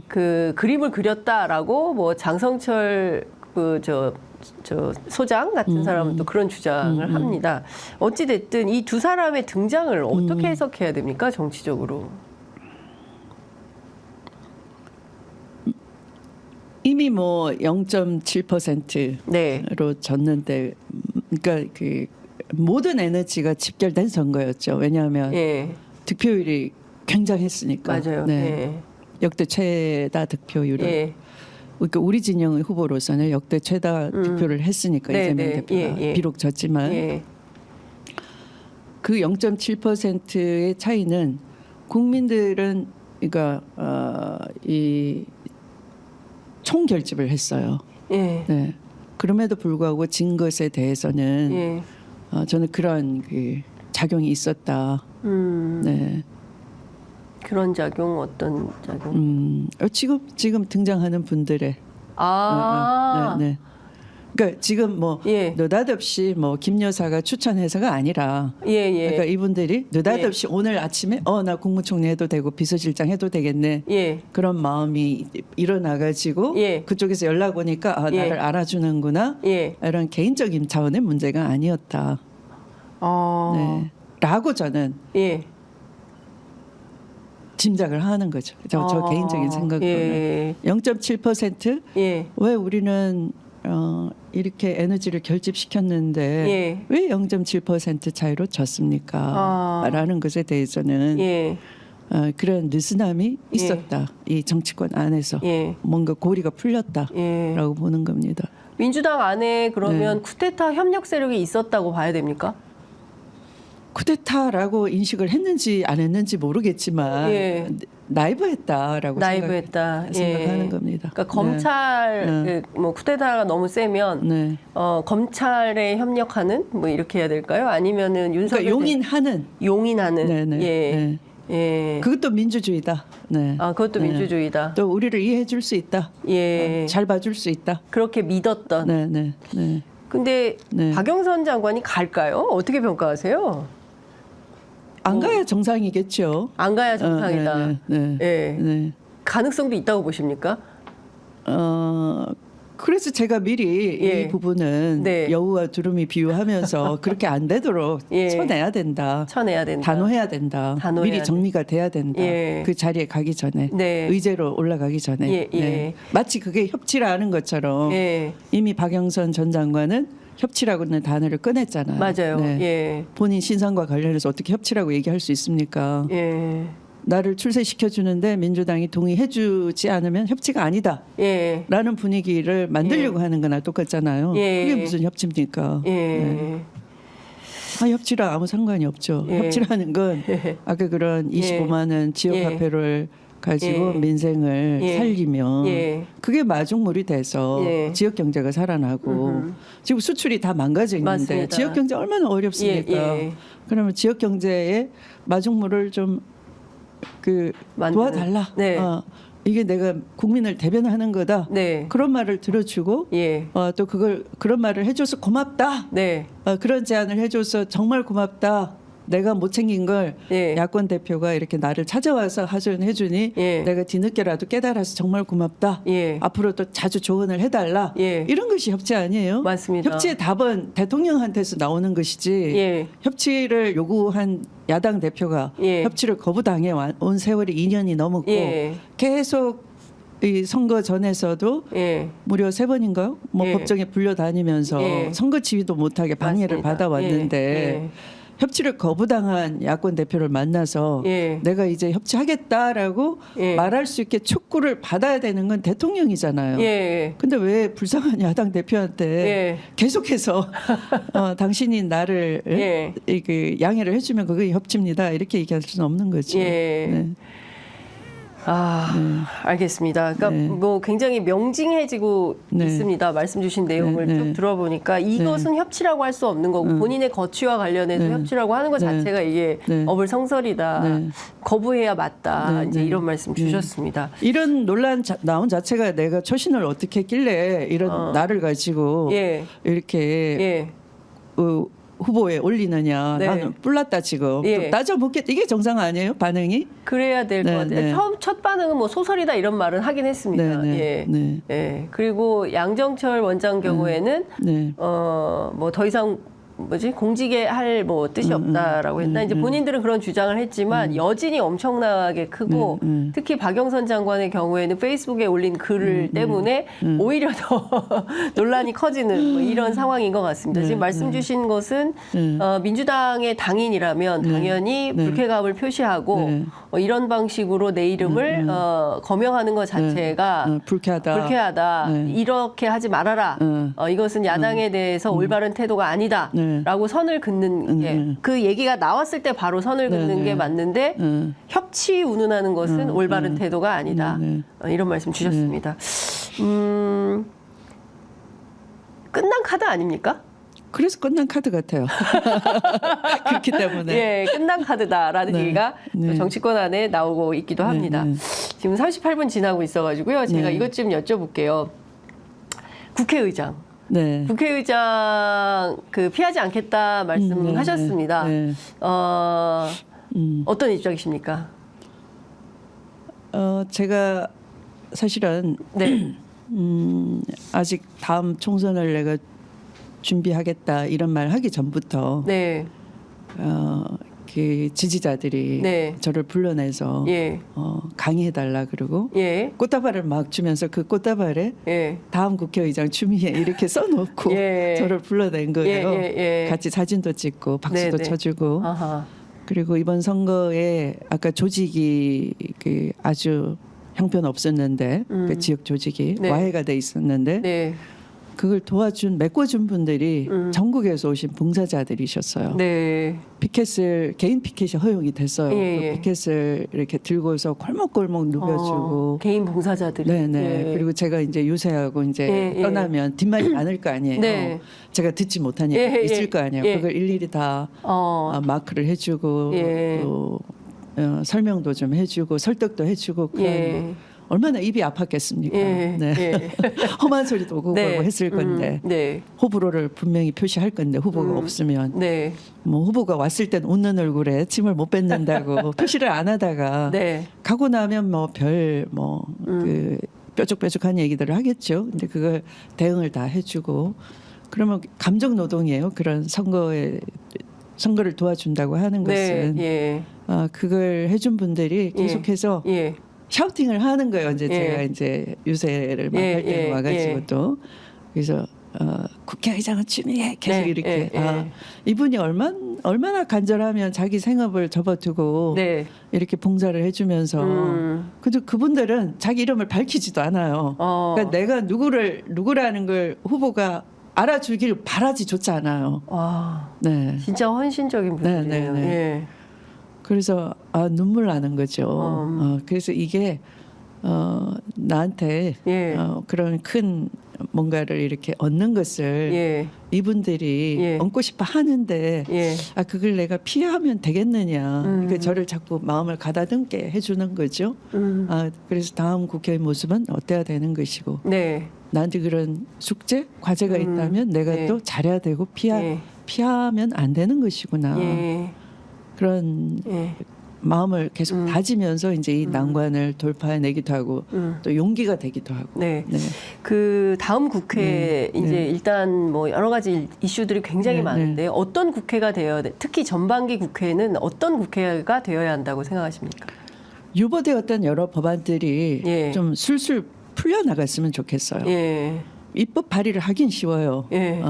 그 그림을 그렸다라고 뭐 장성철 저 소장 같은 사람은 또 그런 주장을 합니다. 어찌 됐든 이 두 사람의 등장을 어떻게 해석해야 됩니까, 정치적으로? 이미 뭐 0.7%로 네. 졌는데, 그러니까 그 모든 에너지가 집결된 선거였죠. 왜냐하면 예. 득표율이 굉장했으니까. 맞아요. 네. 예. 역대 최다 득표율을. 예. 그러니까 우리 진영의 후보로서는 역대 최다 득표를 했으니까 네, 이재명 네. 대표가 예, 예. 비록 졌지만 예. 그 0.7%의 차이는 국민들은 그러니까 이 총결집을 했어요. 예. 네. 그럼에도 불구하고 진 것에 대해서는 예. 저는 그런 그 작용이 있었다. 네. 그런 작용 어떤 작용? 지금 등장하는 분들의 네. 그러니까 지금 뭐 예. 느닷없이 뭐 김 여사가 추천해서가 아니라 예. 그러니까 이분들이 느닷없이 오늘 아침에 나 국무총리 해도 되고 비서실장 해도 되겠네. 예. 그런 마음이 일어나가지고 예. 그쪽에서 연락 오니까 예. 나를 알아주는구나. 예. 이런 개인적인 차원의 문제가 아니었다. 네. 라고 저는 예. 짐작을 하는 거죠. 저 개인적인 생각으로는 예. 0.7% 예. 왜 우리는 이렇게 에너지를 결집시켰는데 예. 왜 0.7% 차이로 졌습니까? 라는 것에 대해서는 예. 그런 느슨함이 있었다. 이 정치권 안에서 예. 뭔가 고리가 풀렸다라고 예. 보는 겁니다. 민주당 안에 그러면 쿠데타 협력 세력이 있었다고 봐야 됩니까? 쿠데타라고 인식을 했는지 안 했는지 모르겠지만 예. 나이브했다라고 나이브했다. 생각하는 겁니다. 그러니까 검찰 뭐 쿠데타가 너무 세면 네. 검찰에 협력하는 뭐 이렇게 해야 될까요? 아니면은 윤석열 그러니까 용인하는 예. 네. 예. 그것도 민주주의다. 네. 그것도 네. 민주주의다. 또 우리를 이해해 줄 수 있다. 예. 잘 봐줄 수 있다. 그렇게 믿었던. 네. 근데 네. 박영선 장관이 갈까요? 어떻게 평가하세요? 안 가야 정상이겠죠. 안 가야 정상이다. 네. 예. 가능성도 있다고 보십니까? 그래서 제가 미리 예. 이 부분은 여우와 두루미 비유하면서 그렇게 안 되도록 쳐내야 된다. 쳐내야 된다. 단호해야 된다. 미리 정리가 돼야 된다. 그 자리에 가기 전에 의제로 올라가기 전에 네. 마치 그게 협치라는 것처럼 이미 박영선 전 장관은 협치라고는 단어를 꺼냈잖아요. 맞아요. 네. 본인 신상과 관련해서 어떻게 협치라고 얘기할 수 있습니까? 나를 출세시켜 주는데 민주당이 동의해 주지 않으면 협치가 아니다. 라는 분위기를 만들려고 하는 거나 똑같잖아요. 그게 무슨 협치입니까? 네. 협치랑 아무 상관이 없죠. 협치라는 건 아까 그런 25만 원 지역화폐를 가지고 민생을 살리면 그게 마중물이 돼서 지역 경제가 살아나고 지금 수출이 다 망가져 있는데 맞습니다. 지역 경제 얼마나 어렵습니까? 그러면 지역 경제에 마중물을 좀 그 만드는. 도와달라. 네. 이게 내가 국민을 대변하는 거다. 네. 그런 말을 들어주고 예. 또 그런 말을 해줘서 고맙다. 네. 그런 제안을 해줘서 정말 고맙다. 내가 못 챙긴 걸 예. 야권 대표가 이렇게 나를 찾아와서 하소연해주니 예. 내가 뒤늦게라도 깨달아서 정말 고맙다. 예. 앞으로도 자주 조언을 해달라. 예. 이런 것이 협치 아니에요? 맞습니다. 협치의 답은 대통령한테서 나오는 것이지 예. 협치를 요구한 야당 대표가 예. 협치를 거부당해 온 세월이 2년이 넘었고 예. 계속 이 선거 전에서도 예. 무려 3번인가요? 뭐 예. 법정에 불려다니면서 예. 선거 지휘도 못하게 방해를 맞습니다. 받아왔는데 예. 협치를 거부당한 야권 대표를 만나서 예. 내가 이제 협치하겠다라고 예. 말할 수 있게 촉구를 받아야 되는 건 대통령이잖아요. 예. 근데 왜 불쌍한 야당 대표한테 예. 계속해서 당신이 나를 예. 그 양해를 해주면 그게 협치입니다. 이렇게 얘기할 수는 없는 거죠. 예. 네. 알겠습니다. 그러니까 네. 뭐 굉장히 명징해지고 네. 있습니다. 말씀 주신 내용을 네. 쭉 들어보니까 이것은 협치라고 할 수 없는 거고 본인의 거취와 관련해서 네. 협치라고 하는 것 네. 자체가 이게 네. 어불성설이다. 네. 거부해야 맞다. 네. 이제 네. 이런 말씀 주셨습니다. 이런 논란 나온 자체가 내가 처신을 어떻게 했길래 이런 나를 가지고 예. 이렇게 예. 후보에 올리느냐. 네. 나는 뿔났다 지금. 예. 좀 따져보겠다. 이게 정상 아니에요? 반응이? 그래야 될 것 네, 같아요. 네. 첫 반응은 뭐 소설이다 이런 말은 하긴 했습니다. 네, 네, 예. 네. 예. 그리고 양정철 원장 경우에는 네. 뭐 더 이상 공직에 할 뭐 뜻이 없다라고 했나 이제 본인들은 그런 주장을 했지만 여진이 엄청나게 크고 특히 박영선 장관의 경우에는 페이스북에 올린 글 때문에 오히려 더 논란이 커지는 뭐 이런 상황인 것 같습니다. 지금 말씀 주신 것은 민주당의 당인이라면 당연히 불쾌감을 표시하고 이런 방식으로 내 이름을 거명하는 것 자체가 불쾌하다. 이렇게 하지 말아라. 이것은 야당에 대해서 올바른 태도가 아니다. 라고 선을 긋는 게 그 얘기가 나왔을 때 바로 선을 긋는 게 맞는데 협치 운운하는 것은 올바른 태도가 아니다. 이런 말씀 주셨습니다. 끝난 카드 아닙니까? 그래서 끝난 카드 같아요. 그렇기 때문에. 예, 끝난 카드다라는 얘기가 정치권 안에 나오고 있기도 합니다. 지금 38분 지나고 있어가지고요. 제가 이것 좀 여쭤볼게요. 국회의장. 네. 국회의장 피하지 않겠다 말씀하셨습니다. 네. 어떤 입장이십니까? 제가 사실은 네. 아직 다음 총선을 내가 준비하겠다 이런 말 하기 전부터 네. 그 지지자들이 네. 저를 불러내서 예. 강의해달라 그러고 예. 꽃다발을 막 주면서 그 꽃다발에 예. 다음 국회의장 추미애 이렇게 써놓고 예. 저를 불러낸 거예요. 예. 같이 사진도 찍고 박수도 네네. 쳐주고. 아하. 그리고 이번 선거에 아까 조직이 그 아주 형편 없었는데 그 지역 조직이 네. 와해가 돼 있었는데 네. 그걸 도와준 메꿔준 분들이 전국에서 오신 봉사자들이셨어요. 네. 피켓을 개인 피켓이 허용이 됐어요. 예. 그 피켓을 이렇게 들고서 골목골목 누벼주고. 개인 봉사자들이. 네네. 예. 그리고 제가 이제 유세하고 이제 예. 떠나면 뒷말이 많을 거 아니에요. 네. 제가 듣지 못한 얘기 예. 있을 거 아니에요. 예. 그걸 일일이 다 마크를 해주고 예. 또 설명도 좀 해주고 설득도 해주고 그런 예. 얼마나 입이 아팠겠습니까? 예. 네. 예. 험한 소리도 오고 네. 가고 했을 건데 네. 호불호를 분명히 표시할 건데 후보가 없으면 네. 뭐 후보가 왔을 땐 웃는 얼굴에 침을 못 뱉는다고 표시를 안 하다가 네. 가고 나면 뭐 별 뭐 그 뾰족뾰족한 얘기들을 하겠죠. 근데 그걸 대응을 다 해주고 그러면 감정 노동이에요. 그런 선거를 도와준다고 하는 것은 예. 그걸 해준 분들이 계속해서 예. 샤우팅을 하는 거예요. 이제 예. 제가 이제 유세를 막 할 때는 와가지고 또 그래서 국회의장은 추미애 계속 이렇게 이분이 얼마나 간절하면 자기 생업을 접어두고 네. 이렇게 봉사를 해주면서 근데 그분들은 자기 이름을 밝히지도 않아요. 그러니까 내가 누구라는 걸 후보가 알아주길 바라지조차 않아요. 와, 네. 진짜 헌신적인 분이네요. 네. 예. 그래서 눈물 나는 거죠. 그래서 이게 나한테 예. 그런 큰 뭔가를 이렇게 얻는 것을 예. 이분들이 예. 얻고 싶어 하는데 예. 아 그걸 내가 피하면 되겠느냐. 그러니까 저를 자꾸 마음을 가다듬게 해주는 거죠. 아 그래서 다음 국회의 모습은 어때야 되는 것이고 네. 나한테 그런 숙제 과제가 있다면 내가 네. 또 잘해야 되고 예. 피하면 안 되는 것이구나. 예. 그런 예. 마음을 계속 다지면서 이제 이 난관을 돌파해내기도 하고 또 용기가 되기도 하고. 네. 네. 그 다음 국회 네. 이제 네. 일단 뭐 여러 가지 이슈들이 굉장히 네. 많은데 어떤 국회가 되어야 돼? 특히 전반기 국회는 어떤 국회가 되어야 한다고 생각하십니까? 유보되었던 여러 법안들이 예. 좀 술술 풀려나갔으면 좋겠어요. 예. 입법 발의를 하긴 쉬워요. 예.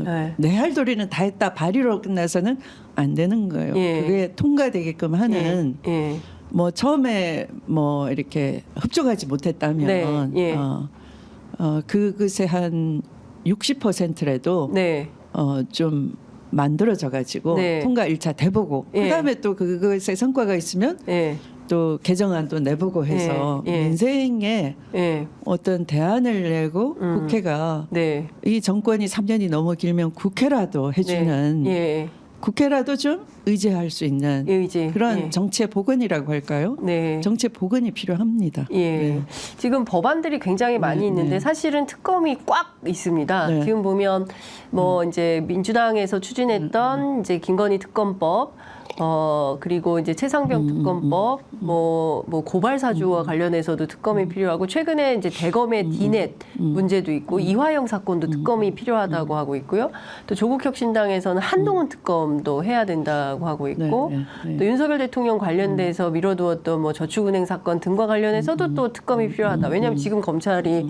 네. 내 할 도리는 다 했다 발의로 끝나서는 안 되는 거예요. 예. 그게 통과되게끔 하는 예. 뭐 처음에 뭐 이렇게 흡족하지 못했다면 네. 예. 그것의 한 60%라도 네. 좀 만들어져 가지고 네. 통과 1차 돼보고 예. 그다음에 또 그것에 성과가 있으면 예. 또 개정안도 내보고 해서 예. 민생에 예. 어떤 대안을 내고 국회가 네. 이 정권이 3년이 너무 길면 국회라도 해주는 예. 국회라도 좀 의지할 수 있는 의지. 그런 예. 정치의 복원이라고 할까요? 네. 정치의 복원이 필요합니다. 예. 네. 지금 법안들이 굉장히 많이 네, 있는데 네. 사실은 특검이 꽉 있습니다. 네. 지금 보면 뭐 이제 민주당에서 추진했던 이제 김건희 특검법 그리고 이제 최상병 특검법, 뭐 고발 사주와 관련해서도 특검이 필요하고 최근에 이제 대검의 디넷 문제도 있고 이화영 사건도 특검이 필요하다고 하고 있고요. 또 조국혁신당에서는 한동훈 특검도 해야 된다고 하고 있고 또 윤석열 대통령 관련돼서 미뤄두었던 뭐 저축은행 사건 등과 관련해서도 또 특검이 필요하다. 왜냐하면 지금 검찰이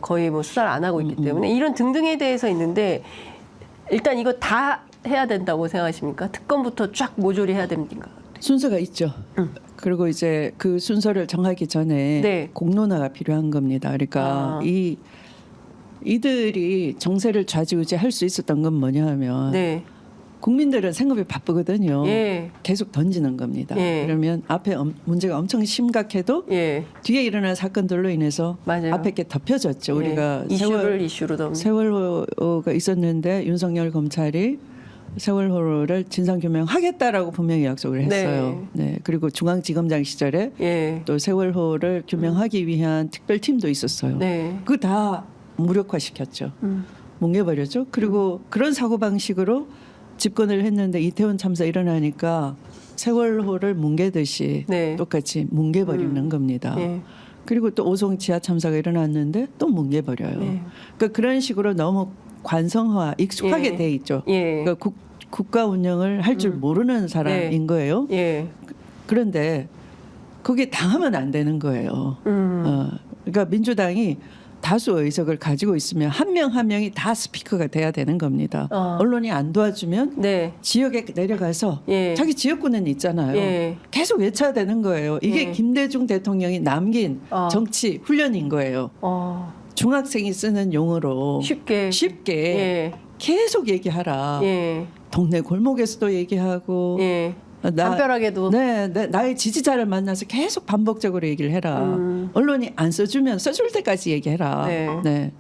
거의 뭐 수사를 안 하고 있기 때문에 이런 등등에 대해서 있는데 일단 이거 다 해야 된다고 생각하십니까? 특검부터 쫙 모조리 해야 됩니까? 순서가 있죠. 그리고 이제 그 순서를 정하기 전에 네. 공론화가 필요한 겁니다. 그러니까 이들이 정세를 좌지우지할 수 있었던 건 뭐냐 하면 네. 국민들은 생업이 바쁘거든요. 예. 계속 던지는 겁니다. 예. 그러면 앞에 문제가 엄청 심각해도 예. 뒤에 일어난 사건들로 인해서 맞아요. 앞에 게 덮여졌죠. 예. 우리가 이슈로 덮는. 세월호가 있었는데 윤석열 검찰이 세월호를 진상규명하겠다라고 분명히 약속을 했어요. 네. 그리고 중앙지검장 시절에 예. 또 세월호를 규명하기 위한 특별팀도 있었어요. 네. 그거 다 무력화시켰죠. 뭉개버렸죠. 그리고 그런 사고방식으로 집권을 했는데 이태원 참사 일어나니까 세월호를 뭉개듯이 네. 똑같이 뭉개버리는 겁니다. 예. 그리고 또 오송 지하 참사가 일어났는데 또 뭉개버려요. 네. 그러니까 그런 식으로 너무 관성화 익숙하게 예. 돼 있죠. 예. 그러니까 국가 운영을 할 줄 모르는 사람인 거예요. 예. 그런데 그게 당하면 안 되는 거예요. 그러니까 민주당이 다수 의석을 가지고 있으면 한 명 한 명이 다 스피커가 돼야 되는 겁니다. 언론이 안 도와주면 네. 지역에 내려가서 예. 자기 지역구는 있잖아요. 예. 계속 외쳐야 되는 거예요. 이게 예. 김대중 대통령이 남긴 정치 훈련인 거예요. 중학생이 쓰는 용어로 쉽게 예. 계속 얘기하라. 예. 동네 골목에서도 얘기하고 예. 담벼락에도 나의 지지자를 만나서 계속 반복적으로 얘기를 해라. 언론이 안 써주면 써줄 때까지 얘기해라. 네.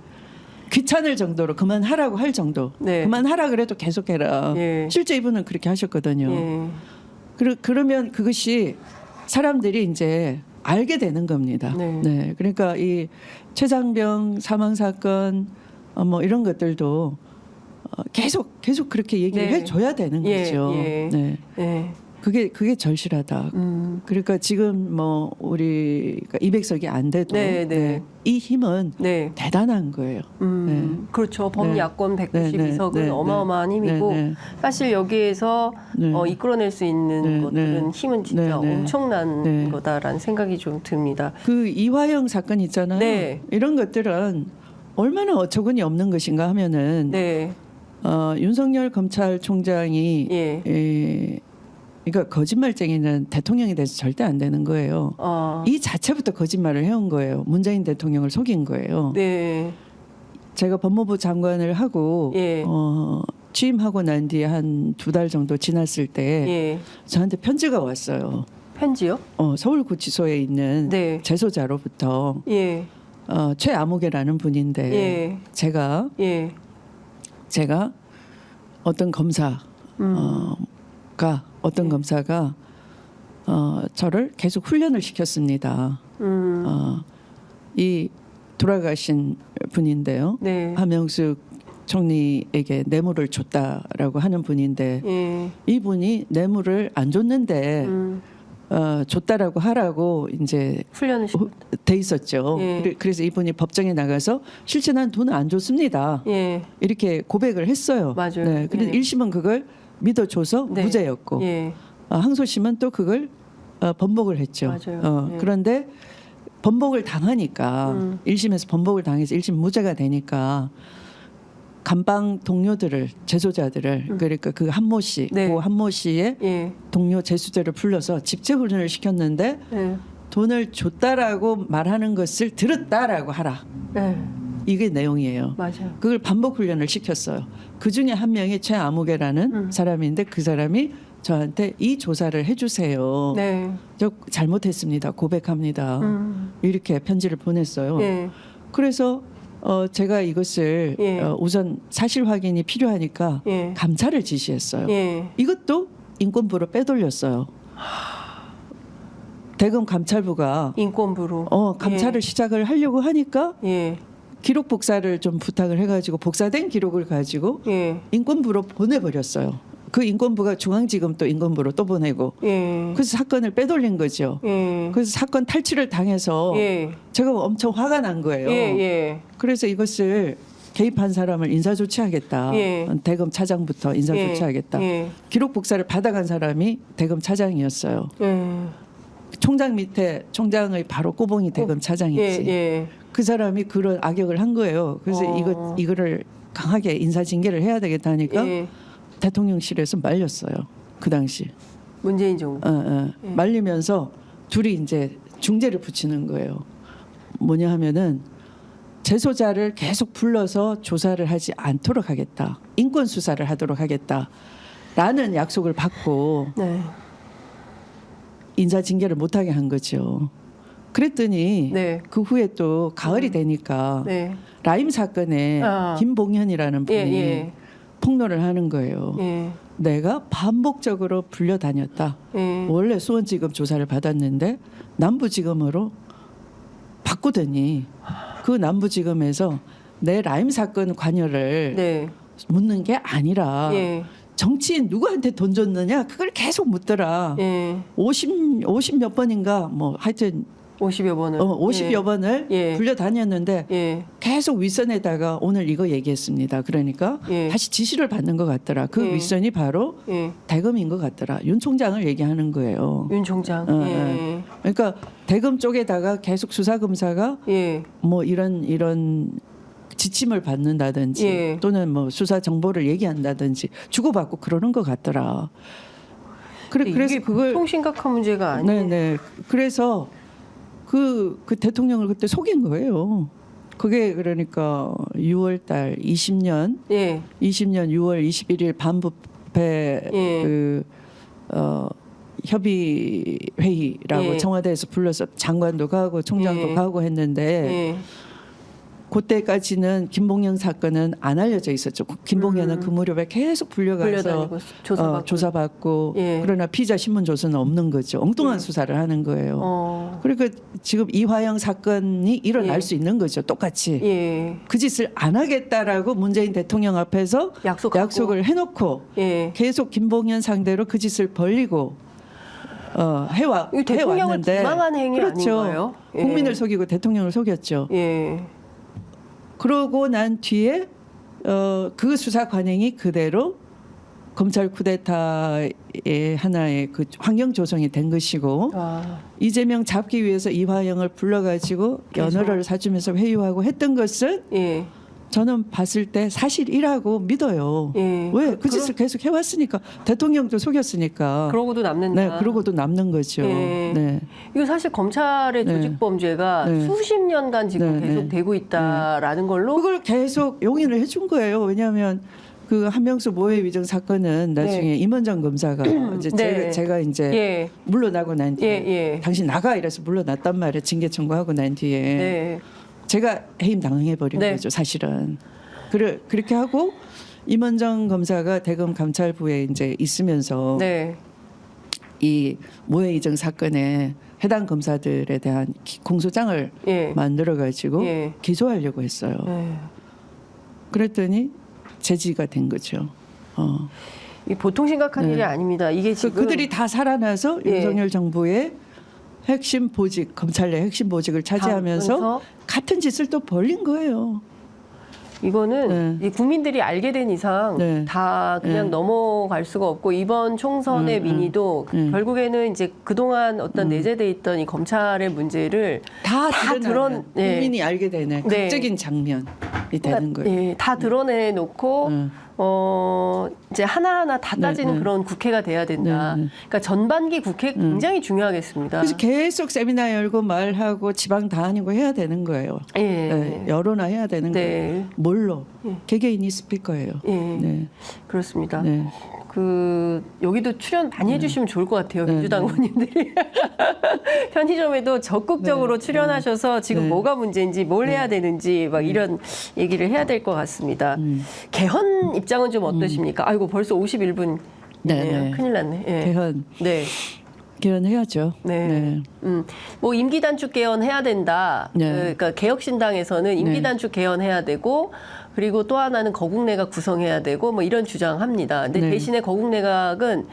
귀찮을 정도로 그만하라고 할 정도. 네. 그만하라 그래도 계속해라. 예. 실제 이분은 그렇게 하셨거든요. 예. 그러면 그것이 사람들이 이제 알게 되는 겁니다. 네. 그러니까 이 최장병 사망 사건 뭐 이런 것들도 계속 그렇게 얘기를 해줘야 되는 거죠. 네. 그게 절실하다. 그러니까 지금 뭐 우리가 200석이 안 돼도 이 힘은 대단한 거예요. 그렇죠. 범야권 192석은 어마어마한 힘이고 사실 여기에서 이끌어낼 수 있는 것들은 힘은 진짜 엄청난 거다라는 생각이 좀 듭니다. 그 이화영 사건 있잖아요. 이런 것들은 얼마나 어처구니 없는 것인가 하면은 윤석열 검찰총장이 그러니까 거짓말쟁이는 대통령이 돼서 절대 안 되는 거예요. 이 자체부터 거짓말을 해온 거예요. 문재인 대통령을 속인 거예요. 제가 법무부 장관을 하고 취임하고 난 뒤에 한 2달 정도 지났을 때 저한테 편지가 왔어요. 편지요? 서울구치소에 있는 재소자로부터 최아무개라는 분인데 예. 제가 어떤 검사가 저를 계속 훈련을 시켰습니다. 이 돌아가신 분인데요. 네. 하명숙 총리에게 뇌물을 줬다라고 하는 분인데 이분이 뇌물을 안 줬는데 줬다라고 하라고 이제 훈련을 돼 있었죠. 그래서 이분이 법정에 나가서 실제 난 돈을 안 줬습니다. 이렇게 고백을 했어요. 맞아요. 네. 그런데 1심은 그걸 믿어줘서 네. 무죄였고 항소심은 또 그걸 번복을 했죠. 맞아요. 그런데 번복을 당하니까 1심에서 번복을 당해서 1심 무죄가 되니까 감방 동료들을 재소자들을 그러니까 그 한모 씨, 네. 그 한모 씨의 동료 재수자를 불러서 집체 훈련을 시켰는데 돈을 줬다라고 말하는 것을 들었다라고 하라. 이게 내용이에요. 맞아요. 그걸 반복 훈련을 시켰어요. 그 중에 한 명이 최아무개라는 사람인데 그 사람이 저한테 이 조사를 해주세요. 네. 저 잘못했습니다. 고백합니다. 이렇게 편지를 보냈어요. 그래서 제가 이것을 우선 사실 확인이 필요하니까 감찰을 지시했어요. 이것도 인권부로 빼돌렸어요. 대검 감찰부가 인권부로 감찰을 시작을 하려고 하니까 기록 복사를 좀 부탁을 해가지고 복사된 기록을 가지고 인권부로 보내버렸어요. 그 인권부가 중앙지검 또 인권부로 또 보내고 그래서 사건을 빼돌린 거죠. 그래서 사건 탈취를 당해서 제가 엄청 화가 난 거예요. 그래서 이것을 개입한 사람을 인사조치하겠다. 대검 차장부터 인사조치하겠다. 기록 복사를 받아간 사람이 대검 차장이었어요. 총장 밑에 총장의 바로 꼬봉이 대검 차장이지. 그 사람이 그런 악역을 한 거예요. 그래서 이거를 강하게 인사징계를 해야 되겠다니까 대통령실에서 말렸어요. 그 당시. 문재인 정부. 말리면서 둘이 이제 중재를 붙이는 거예요. 뭐냐 하면은 재소자를 계속 불러서 조사를 하지 않도록 하겠다. 인권 수사를 하도록 하겠다라는 약속을 받고 인사징계를 못하게 한 거죠. 그랬더니 그 후에 또 가을이 되니까 라임 사건에 김봉현이라는 분이 폭로를 하는 거예요. 내가 반복적으로 불려다녔다. 원래 수원지검 조사를 받았는데 남부지검으로 바꾸더니 그 남부지검에서 내 라임 사건 관여를 묻는 게 아니라 정치인 누구한테 돈 줬느냐 그걸 계속 묻더라. 50 몇 번인가 뭐 하여튼 50여 번을 50여 번을 불려다녔는데 계속 윗선에다가 오늘 이거 얘기했습니다. 그러니까 다시 지시를 받는 것 같더라. 그 윗선이 바로 대검인 것 같더라. 윤 총장을 얘기하는 거예요. 윤 총장. 그러니까 대검 쪽에다가 계속 수사검사가 뭐 이런 지침을 받는다든지 또는 뭐 수사 정보를 얘기한다든지 주고받고 그러는 것 같더라. 그래서 그걸 보통 심각한 문제가 아니에요. 네네. 그래서 그 대통령을 그때 속인 거예요. 그게 그러니까 6월달 20년 6월 21일 반부패 협의 회의라고 청와대에서 불러서 장관도 가고 총장도 가고 했는데 그때까지는 김봉현 사건은 안 알려져 있었죠. 김봉현은 그 무렵에 계속 불려가서 조사받고 그러나 피의자 신문 조서는 없는 거죠. 엉뚱한 수사를 하는 거예요. 그러니까 지금 이화영 사건이 일어날 수 있는 거죠. 똑같이. 그 짓을 안 하겠다라고 문재인 대통령 앞에서 약속을 해놓고 계속 김봉현 상대로 그 짓을 벌리고 해왔는데 기망한 행위 그렇죠. 아닌가요? 국민을 속이고 대통령을 속였죠. 그러고 난 뒤에 그 수사 관행이 그대로 검찰 쿠데타의 하나의 그 환경 조성이 된 것이고 이재명 잡기 위해서 이화영을 불러가지고 연어를 사주면서 회유하고 했던 것은 저는 봤을 때 사실이라고 믿어요. 왜? 그 짓을 계속 해왔으니까. 대통령도 속였으니까. 그러고도 남는다. 네, 그러고도 남는 거죠. 네. 이거 사실 검찰의 조직범죄가 수십 년간 지금 계속 되고 있다라는 걸로. 그걸 계속 용인을 해준 거예요. 왜냐하면 그 한명수 모해 위증 사건은 나중에 임원장 검사가 이제 제가 이제 물러나고 난 뒤에 당신 나가 이래서 물러났단 말이에요. 징계 청구하고 난 뒤에. 제가 해임 당해버린 네. 거죠, 사실은. 그렇게 하고 임원정 검사가 대검 감찰부에 이제 있으면서 네. 이 모해 이정 사건에 해당 검사들에 대한 공소장을 예. 만들어 가지고 예. 기소하려고 했어요. 예. 그랬더니 제지가 된 거죠. 이 보통 심각한 네. 일이 아닙니다. 이게 지금 그들이 다 살아나서 예. 윤석열 정부의 핵심 보직, 검찰 내 핵심 보직을 차지하면서 하면서 같은 짓을 또 벌린 거예요. 이거는 이 국민들이 알게 된 이상 네. 다 그냥 네. 넘어갈 수가 없고 이번 총선의 민의도 결국에는 이제 그동안 어떤 내재돼 있던 이 검찰의 문제를 다 드러나는 예. 국민이 알게 되는 네. 극적인 장면이 되는 거예요. 예, 다 드러내놓고 이제 하나하나 다 따지는 네. 그런 국회가 돼야 된다. 네. 그러니까 전반기 국회 굉장히 중요하겠습니다. 그래서 계속 세미나 열고 말하고 지방 다니고 해야 되는 거예요. 예. 네, 여론화해야 되는 네. 거예요. 뭘로? 개개인이 스피커예요. 예. 네. 그렇습니다. 네. 여기도 출연 많이 해주시면 좋을 것 같아요. 네. 민주당 의원님들이. 편의점에도 적극적으로 네. 출연하셔서 지금 네. 뭐가 문제인지 뭘 해야 되는지 막 이런 얘기를 해야 될 것 같습니다. 개헌 입장은 좀 어떠십니까? 아이고 벌써 51분. 네, 네. 큰일 났네. 예. 개헌. 네. 개헌해야죠. 네. 뭐 임기 단축 개헌해야 된다. 네. 그러니까 개혁신당에서는 임기 단축 개헌해야 되고 그리고 또 하나는 거국내각 구성해야 되고 뭐 이런 주장합니다. 근데 네. 대신에 거국내각은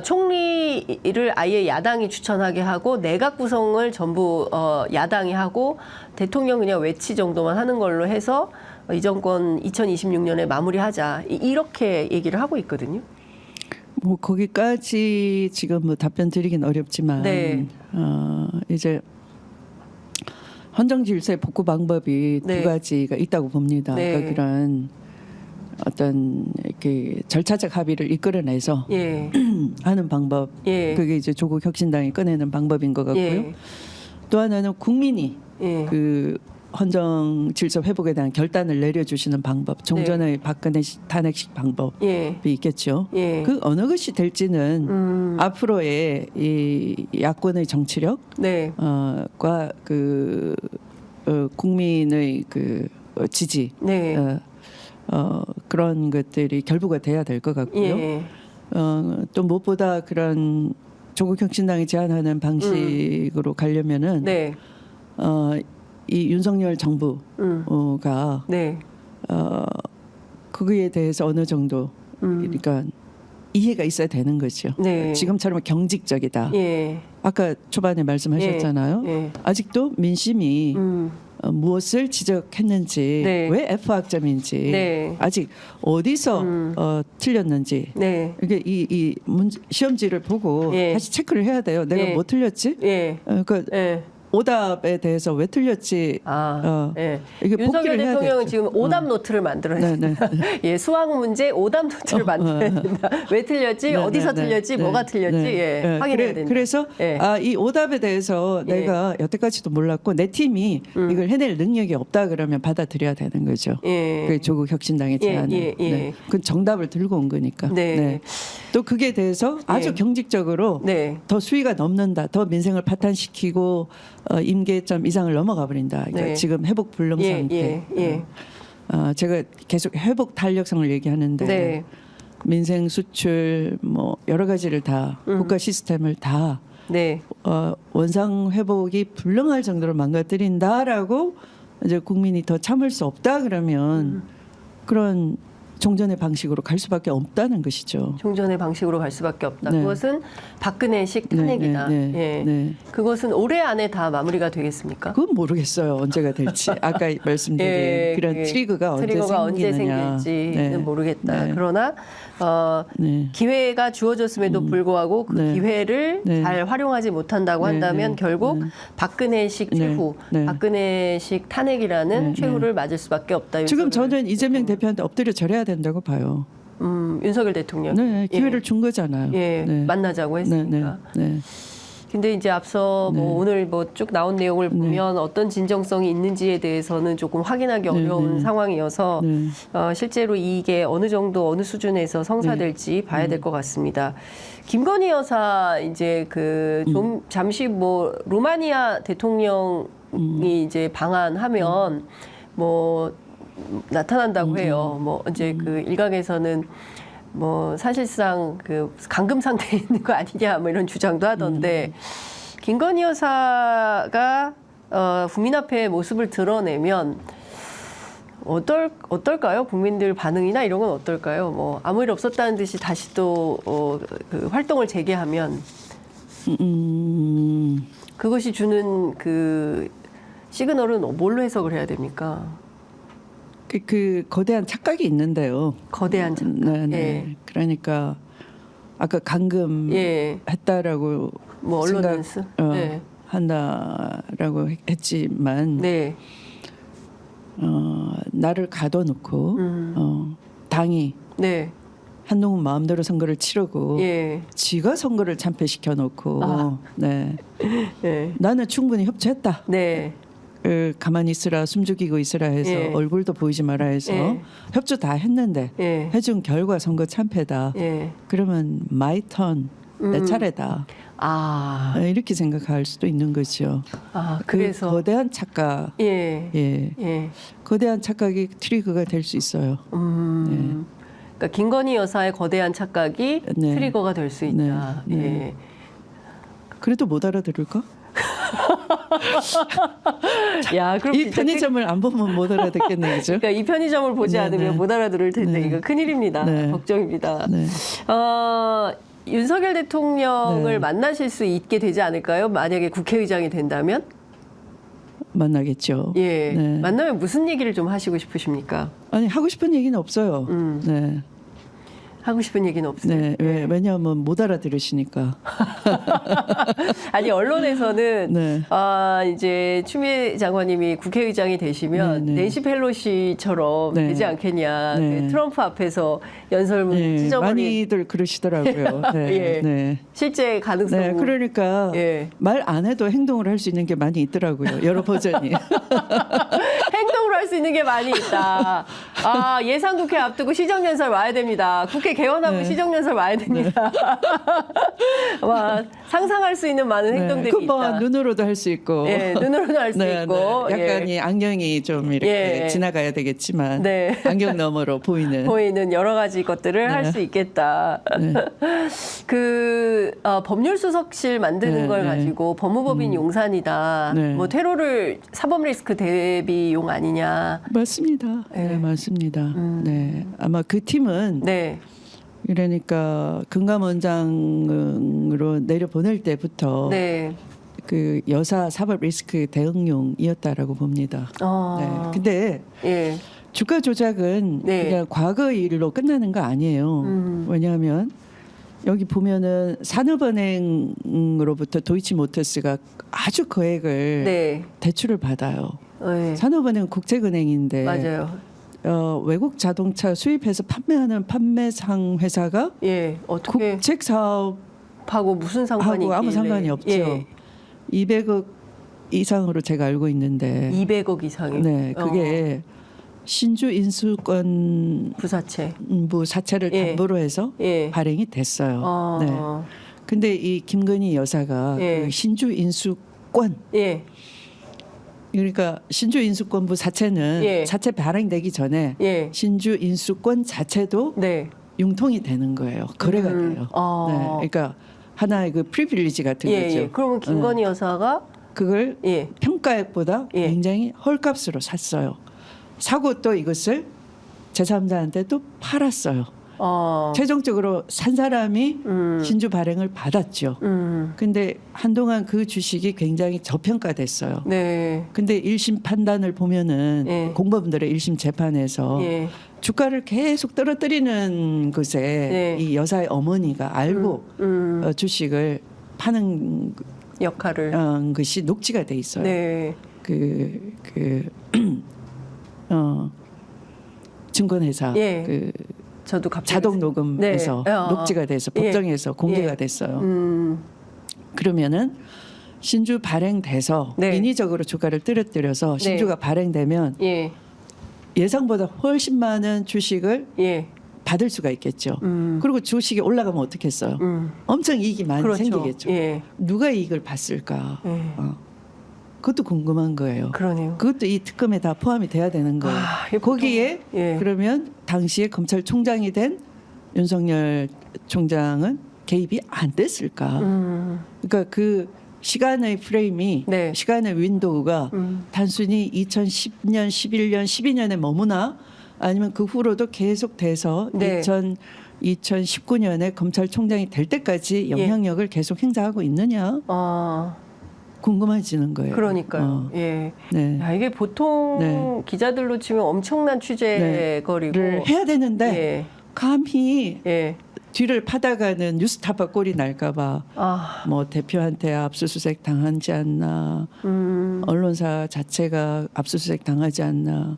총리를 아예 야당이 추천하게 하고 내각 구성을 전부 야당이 하고 대통령 그냥 외치 정도만 하는 걸로 해서 이 정권 2026년에 마무리하자 이렇게 얘기를 하고 있거든요. 뭐 거기까지 지금 뭐 답변 드리긴 어렵지만 네. 이제 헌정 질서의 복구 방법이 네. 두 가지가 있다고 봅니다. 네. 그러니까 그런 어떤 이렇게 절차적 합의를 이끌어내서 예. 하는 방법, 예. 그게 이제 조국 혁신당이 꺼내는 방법인 것 같고요. 예. 또 하나는 국민이 예. 그 헌정 질서 회복에 대한 결단을 내려주시는 방법, 종전의 박근혜 탄핵식 방법이 예. 있겠죠. 예. 그 어느 것이 될지는 앞으로의 이 야권의 정치력, 네. 과 그 국민의 그 지지, 네. 그런 것들이 결부가 돼야 될 것 같고요. 예. 또 무엇보다 그런 조국 혁신당이 제안하는 방식으로 가려면은 네. 이 윤석열 정부가 네. 거기에 대해서 어느 정도 그러니까 이해가 있어야 되는 거죠. 네. 지금처럼 경직적이다. 예. 아까 초반에 말씀하셨잖아요. 예. 아직도 민심이 무엇을 지적했는지, 네. 왜 F학점인지, 네. 아직 어디서 틀렸는지, 네. 이게 이 시험지를 보고 예. 다시 체크를 해야 돼요. 내가 예. 뭐 틀렸지? 예. 그러니까 예. 오답에 대해서 왜 틀렸지? 예. 이게 윤석열 복기를 해야 대통령은 되죠. 지금 오답 노트를 만들어야 네, 된다. 예, 수학 문제 오답 노트를 만들어야 된다. 왜 틀렸지? 네, 어디서 네, 틀렸지? 네, 뭐가 틀렸지? 네, 예, 네. 확인해야 된다. 그래서 예. 이 오답에 대해서 예. 내가 여태까지도 몰랐고 내 팀이 이걸 해낼 능력이 없다 그러면 받아들여야 되는 거죠. 예. 그 조국 혁신당의 제안을. 예, 예. 네. 그 정답을 들고 온 거니까. 네. 또 그게 대해서 아주 예. 경직적으로 네. 더 수위가 넘는다. 더 민생을 파탄시키고 임계점 이상을 넘어가 버린다. 그러니까 네. 지금 회복 불능 예, 상태. 예. 제가 계속 회복 탄력성을 얘기하는데 네. 민생 수출 뭐 여러 가지를 다 국가 시스템을 다 네. 원상 회복이 불능할 정도로 망가뜨린다라고 이제 국민이 더 참을 수 없다 그러면 그런 종전의 방식으로 갈 수밖에 없다는 것이죠. 종전의 방식으로 갈 수밖에 없다. 네. 그것은 박근혜식 탄핵이다. 예. 그것은 올해 안에 다 마무리가 되겠습니까? 그건 모르겠어요. 언제가 될지. 아까 말씀드린 예, 그런 예. 트리거가 언제 생기느냐. 생길지는 모르겠다. 네. 그러나 네. 기회가 주어졌음에도 불구하고 그 네. 기회를 네. 잘 활용하지 못한다고 네, 한다면 네, 결국 네. 박근혜식 네, 최후, 네. 박근혜식 탄핵이라는 네, 최후를 맞을 수밖에 없다. 지금 윤석열 저는 이재명 대표한테 엎드려 절해야 된다고 봐요. 윤석열 대통령. 네, 기회를 예. 준 거잖아요. 예, 네. 만나자고 네, 했으니까. 네. 근데 이제 앞서 뭐 네. 오늘 뭐 쭉 나온 내용을 보면 어떤 진정성이 있는지에 대해서는 조금 확인하기 어려운 네. 상황이어서 네. 실제로 이게 어느 정도 어느 수준에서 성사될지 봐야 될 것 같습니다. 김건희 여사 이제 좀 잠시 뭐 루마니아 대통령 이제 방한하면 뭐 나타난다고 해요. 뭐 이제 그 일각에서는 뭐 사실상 그 감금 상태에 있는 거 아니냐 뭐 이런 주장도 하던데 김건희 여사가 국민 앞에 모습을 드러내면 어떨까요? 국민들 반응이나 이런 건 어떨까요? 뭐 아무 일 없었다는 듯이 다시 또 그 활동을 재개하면 그것이 주는 그 시그널은 뭘로 해석을 해야 됩니까? 그 거대한 착각이 있는데요. 거대한 착각. 네. 예. 그러니까 아까 감금 예. 했다라고 뭐 언론에서 네. 한다라고 했지만 네. 나를 가둬놓고 당이 네. 한동훈 마음대로 선거를 치르고 예. 지가 선거를 참패시켜 놓고 네. 네. 나는 충분히 협조했다. 네. 가만히 있으라 숨죽이고 있으라 해서 예. 얼굴도 보이지 마라 해서 예. 협조 다 했는데 예. 해준 결과 선거 참패다. 예. 그러면 마이 턴 내 차례다. 이렇게 생각할 수도 있는 거죠. 그래서 그 거대한 착각. 예. 예. 예. 거대한 착각이 트리거가 될 수 있어요. 네. 그러니까 김건희 여사의 거대한 착각이 네. 트리거가 될 수 있다. 네. 네. 예. 그래도 못 알아들을까? 야, 그럼 이 편의점을 안 보면 못 알아듣겠네, 그죠? 그러니까 이 편의점을 보지 네, 않으면 네. 못 알아들을 텐데 네. 이거 큰일입니다. 네. 걱정입니다. 네. 윤석열 대통령을 네. 만나실 수 있게 되지 않을까요? 만약에 국회의장이 된다면? 만나겠죠. 예. 네. 만나면 무슨 얘기를 좀 하시고 싶으십니까? 아니 하고 싶은 얘기는 없어요. 네. 하고 싶은 얘기는 없어요. 네. 왜냐하면 못 알아들으시니까. 아니 언론에서는 네. 이제 추미애 장관님이 국회의장이 되시면 네, 네. 낸시 펠로시처럼 네. 되지 않겠냐. 네. 트럼프 앞에서 연설문 네. 찢어버린 많이들 그러시더라고요. 네. 예. 네. 실제 가능성. 네. 그러니까 예. 말 안 해도 행동을 할 수 있는 게 많이 있더라고요. 여러 버전이. 행동으로 할 수 있는 게 많이 있다. 예상국회 앞두고 시정연설 와야 됩니다. 국회 개원하고 네. 시정연설 와야 됩니다. 와, 상상할 수 있는 많은 행동들이 그 뭐 있다. 눈으로도 할 수 있고. 예, 눈으로도 할 수 네, 있고. 네. 약간 이 안경이 좀 이렇게 예. 지나가야 되겠지만 네. 안경 너머로 보이는. 보이는 여러 가지 것들을 네. 할 수 있겠다. 네. 법률수석실 만드는 네, 걸 네. 가지고 법무법인 용산이다. 네. 뭐 테러를 사법 리스크 대비용 아니냐. 맞습니다. 네, 맞습니다. 네, 아마 그 팀은 네. 그러니까 금감원장으로 내려 보낼 때부터 네. 그 여사 사법 리스크 대응용이었다라고 봅니다. 네, 근데 예. 주가 조작은 네. 그냥 과거 일로 끝나는 거 아니에요. 왜냐하면 여기 보면은 산업은행으로부터 도이치모터스가 아주 거액을 네. 대출을 받아요. 네. 산업은행 국제은행인데 맞아요. 외국 자동차 수입해서 판매하는 판매상 회사가 예. 어떻게 국책 사업하고 하고 무슨 상관이 아무 있길래. 상관이 없죠. 예. 200억 이상으로 제가 알고 있는데 200억 이상이. 네, 그게 신주 인수권 부사채. 사채를 예. 담보로 해서 예. 발행이 됐어요. 네. 네. 근데 이 김건희 여사가 예. 그 신주 인수권 예. 그러니까 신주 인수권부 사채는 예. 사채 발행되기 전에 예. 신주 인수권 자체도 네. 융통이 되는 거예요. 거래가 돼요. 네. 그러니까 하나의 그 프리빌리지 같은 예. 거죠. 예. 그러면 김건희 여사가 그걸 예. 평가액보다 예. 굉장히 헐값으로 샀어요. 사고 또 이것을 제3자한테 또 팔았어요. 최종적으로 산 사람이 신주 발행을 받았죠. 근데 한동안 그 주식이 굉장히 저평가됐어요. 네. 근데 1심 판단을 보면은 예. 공법원들의 1심 재판에서 예. 주가를 계속 떨어뜨리는 것에 네. 이 여사의 어머니가 알고 주식을 파는 역할을. 것이 녹취가 돼 있어요. 네. 증권회사 예. 저도 갑자기 자동 녹음에서 네. 녹취가 돼서 법정에서 공개가 됐어요. 그러면은 신주 발행돼서 네. 인위적으로 주가를 떨어뜨려서 네. 신주가 발행되면 예. 예상보다 훨씬 많은 주식을 예. 받을 수가 있겠죠. 그리고 주식이 올라가면 어떻겠어요? 엄청 이익이 많이 그렇죠. 생기겠죠. 예. 누가 이익을 봤을까? 예. 그것도 궁금한 거예요. 그러네요. 그것도 이 특검에 다 포함이 돼야 되는 거예요. 거기에 예. 그러면 당시에 검찰총장이 된 윤석열 총장은 개입이 안 됐을까? 그러니까 그 시간의 프레임이 네. 시간의 윈도우가 단순히 2010년, 11년, 12년에 머무나 아니면 그 후로도 계속돼서 네. 2019년에 검찰총장이 될 때까지 영향력을 계속 행사하고 있느냐? 궁금해지는 거예요. 그러니까요. 예. 네. 야, 이게 보통 기자들로 치면 엄청난 취재거리고 해야 되는데 예. 감히 예. 뒤를 파다가는 뉴스타파 꼴이 날까봐 뭐 대표한테 압수수색 당하지 않나, 언론사 자체가 압수수색 당하지 않나.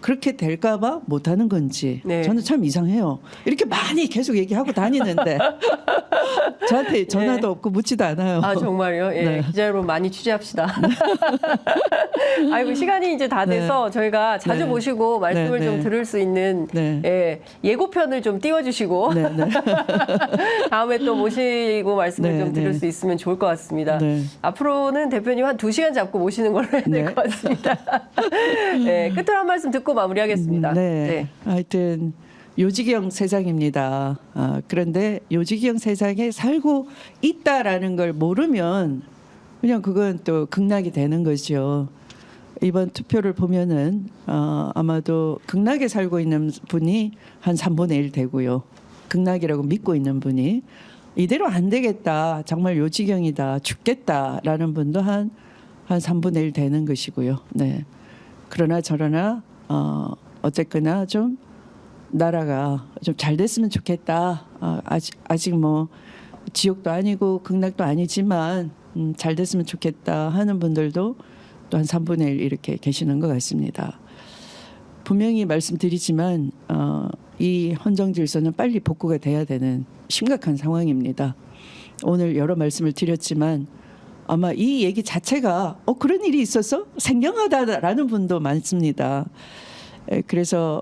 그렇게 될까봐 못하는 건지 네. 저는 참 이상해요. 이렇게 많이 계속 얘기하고 다니는데 저한테 전화도 없고 묻지도 않아요. 아 정말요? 예, 네. 기자 여러분 많이 취재합시다. 아이고 시간이 이제 다 돼서 저희가 자주 모시고 말씀을 좀 들을 수 있는 예, 예고편을 좀 띄워주시고 다음에 또 모시고 말씀을 좀 들을 수 있으면 좋을 것 같습니다. 앞으로는 대표님 한 2시간 잡고 모시는 걸로 해야 될 것 같습니다. 네, 끝으로 한 말씀 듣고 마무리하겠습니다. 하여튼 요지경 세상입니다. 그런데 요지경 세상에 살고 있다라는 걸 모르면 그냥 그건 또 극락이 되는 거죠. 이번 투표를 보면은 아마도 극락에 살고 있는 분이 한 3분의 1 되고요. 극락이라고 믿고 있는 분이 이대로 안 되겠다, 정말 요지경이다, 죽겠다라는 분도 한 3분의 1 되는 것이고요. 네. 그러나 저러나 어쨌거나 좀 나라가 좀 잘 됐으면 좋겠다. 아직 뭐 지옥도 아니고 극락도 아니지만 잘 됐으면 좋겠다 하는 분들도 또 한 3분의 1 이렇게 계시는 것 같습니다. 분명히 말씀드리지만 이 헌정 질서는 빨리 복구가 돼야 되는 심각한 상황입니다. 오늘 여러 말씀을 드렸지만 아마 이 얘기 자체가 그런 일이 있었어? 생경하다라는 분도 많습니다. 그래서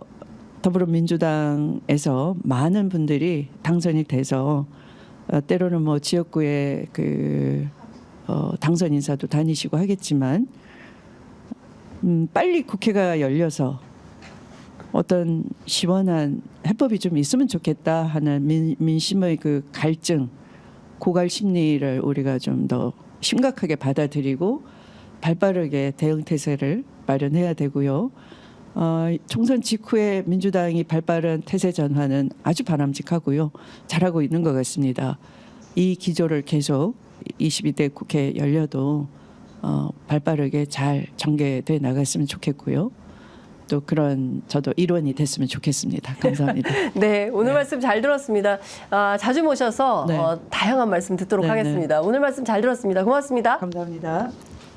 더불어민주당에서 많은 분들이 당선이 돼서 때로는 뭐 지역구에 그 당선 인사도 다니시고 하겠지만 빨리 국회가 열려서 어떤 시원한 해법이 좀 있으면 좋겠다 하는 민심의 그 갈증, 고갈 심리를 우리가 좀 더 심각하게 받아들이고 발빠르게 대응 태세를 마련해야 되고요. 총선 직후에 민주당이 발빠른 태세 전환은 아주 바람직하고요. 잘하고 있는 것 같습니다. 이 기조를 계속 22대 국회 열려도 발빠르게 잘 전개돼 나갔으면 좋겠고요. 또 그런 저도 일원이 됐으면 좋겠습니다. 감사합니다. 네, 오늘 말씀 잘 들었습니다. 자주 모셔서 다양한 말씀 듣도록 하겠습니다. 오늘 말씀 잘 들었습니다. 고맙습니다. 감사합니다.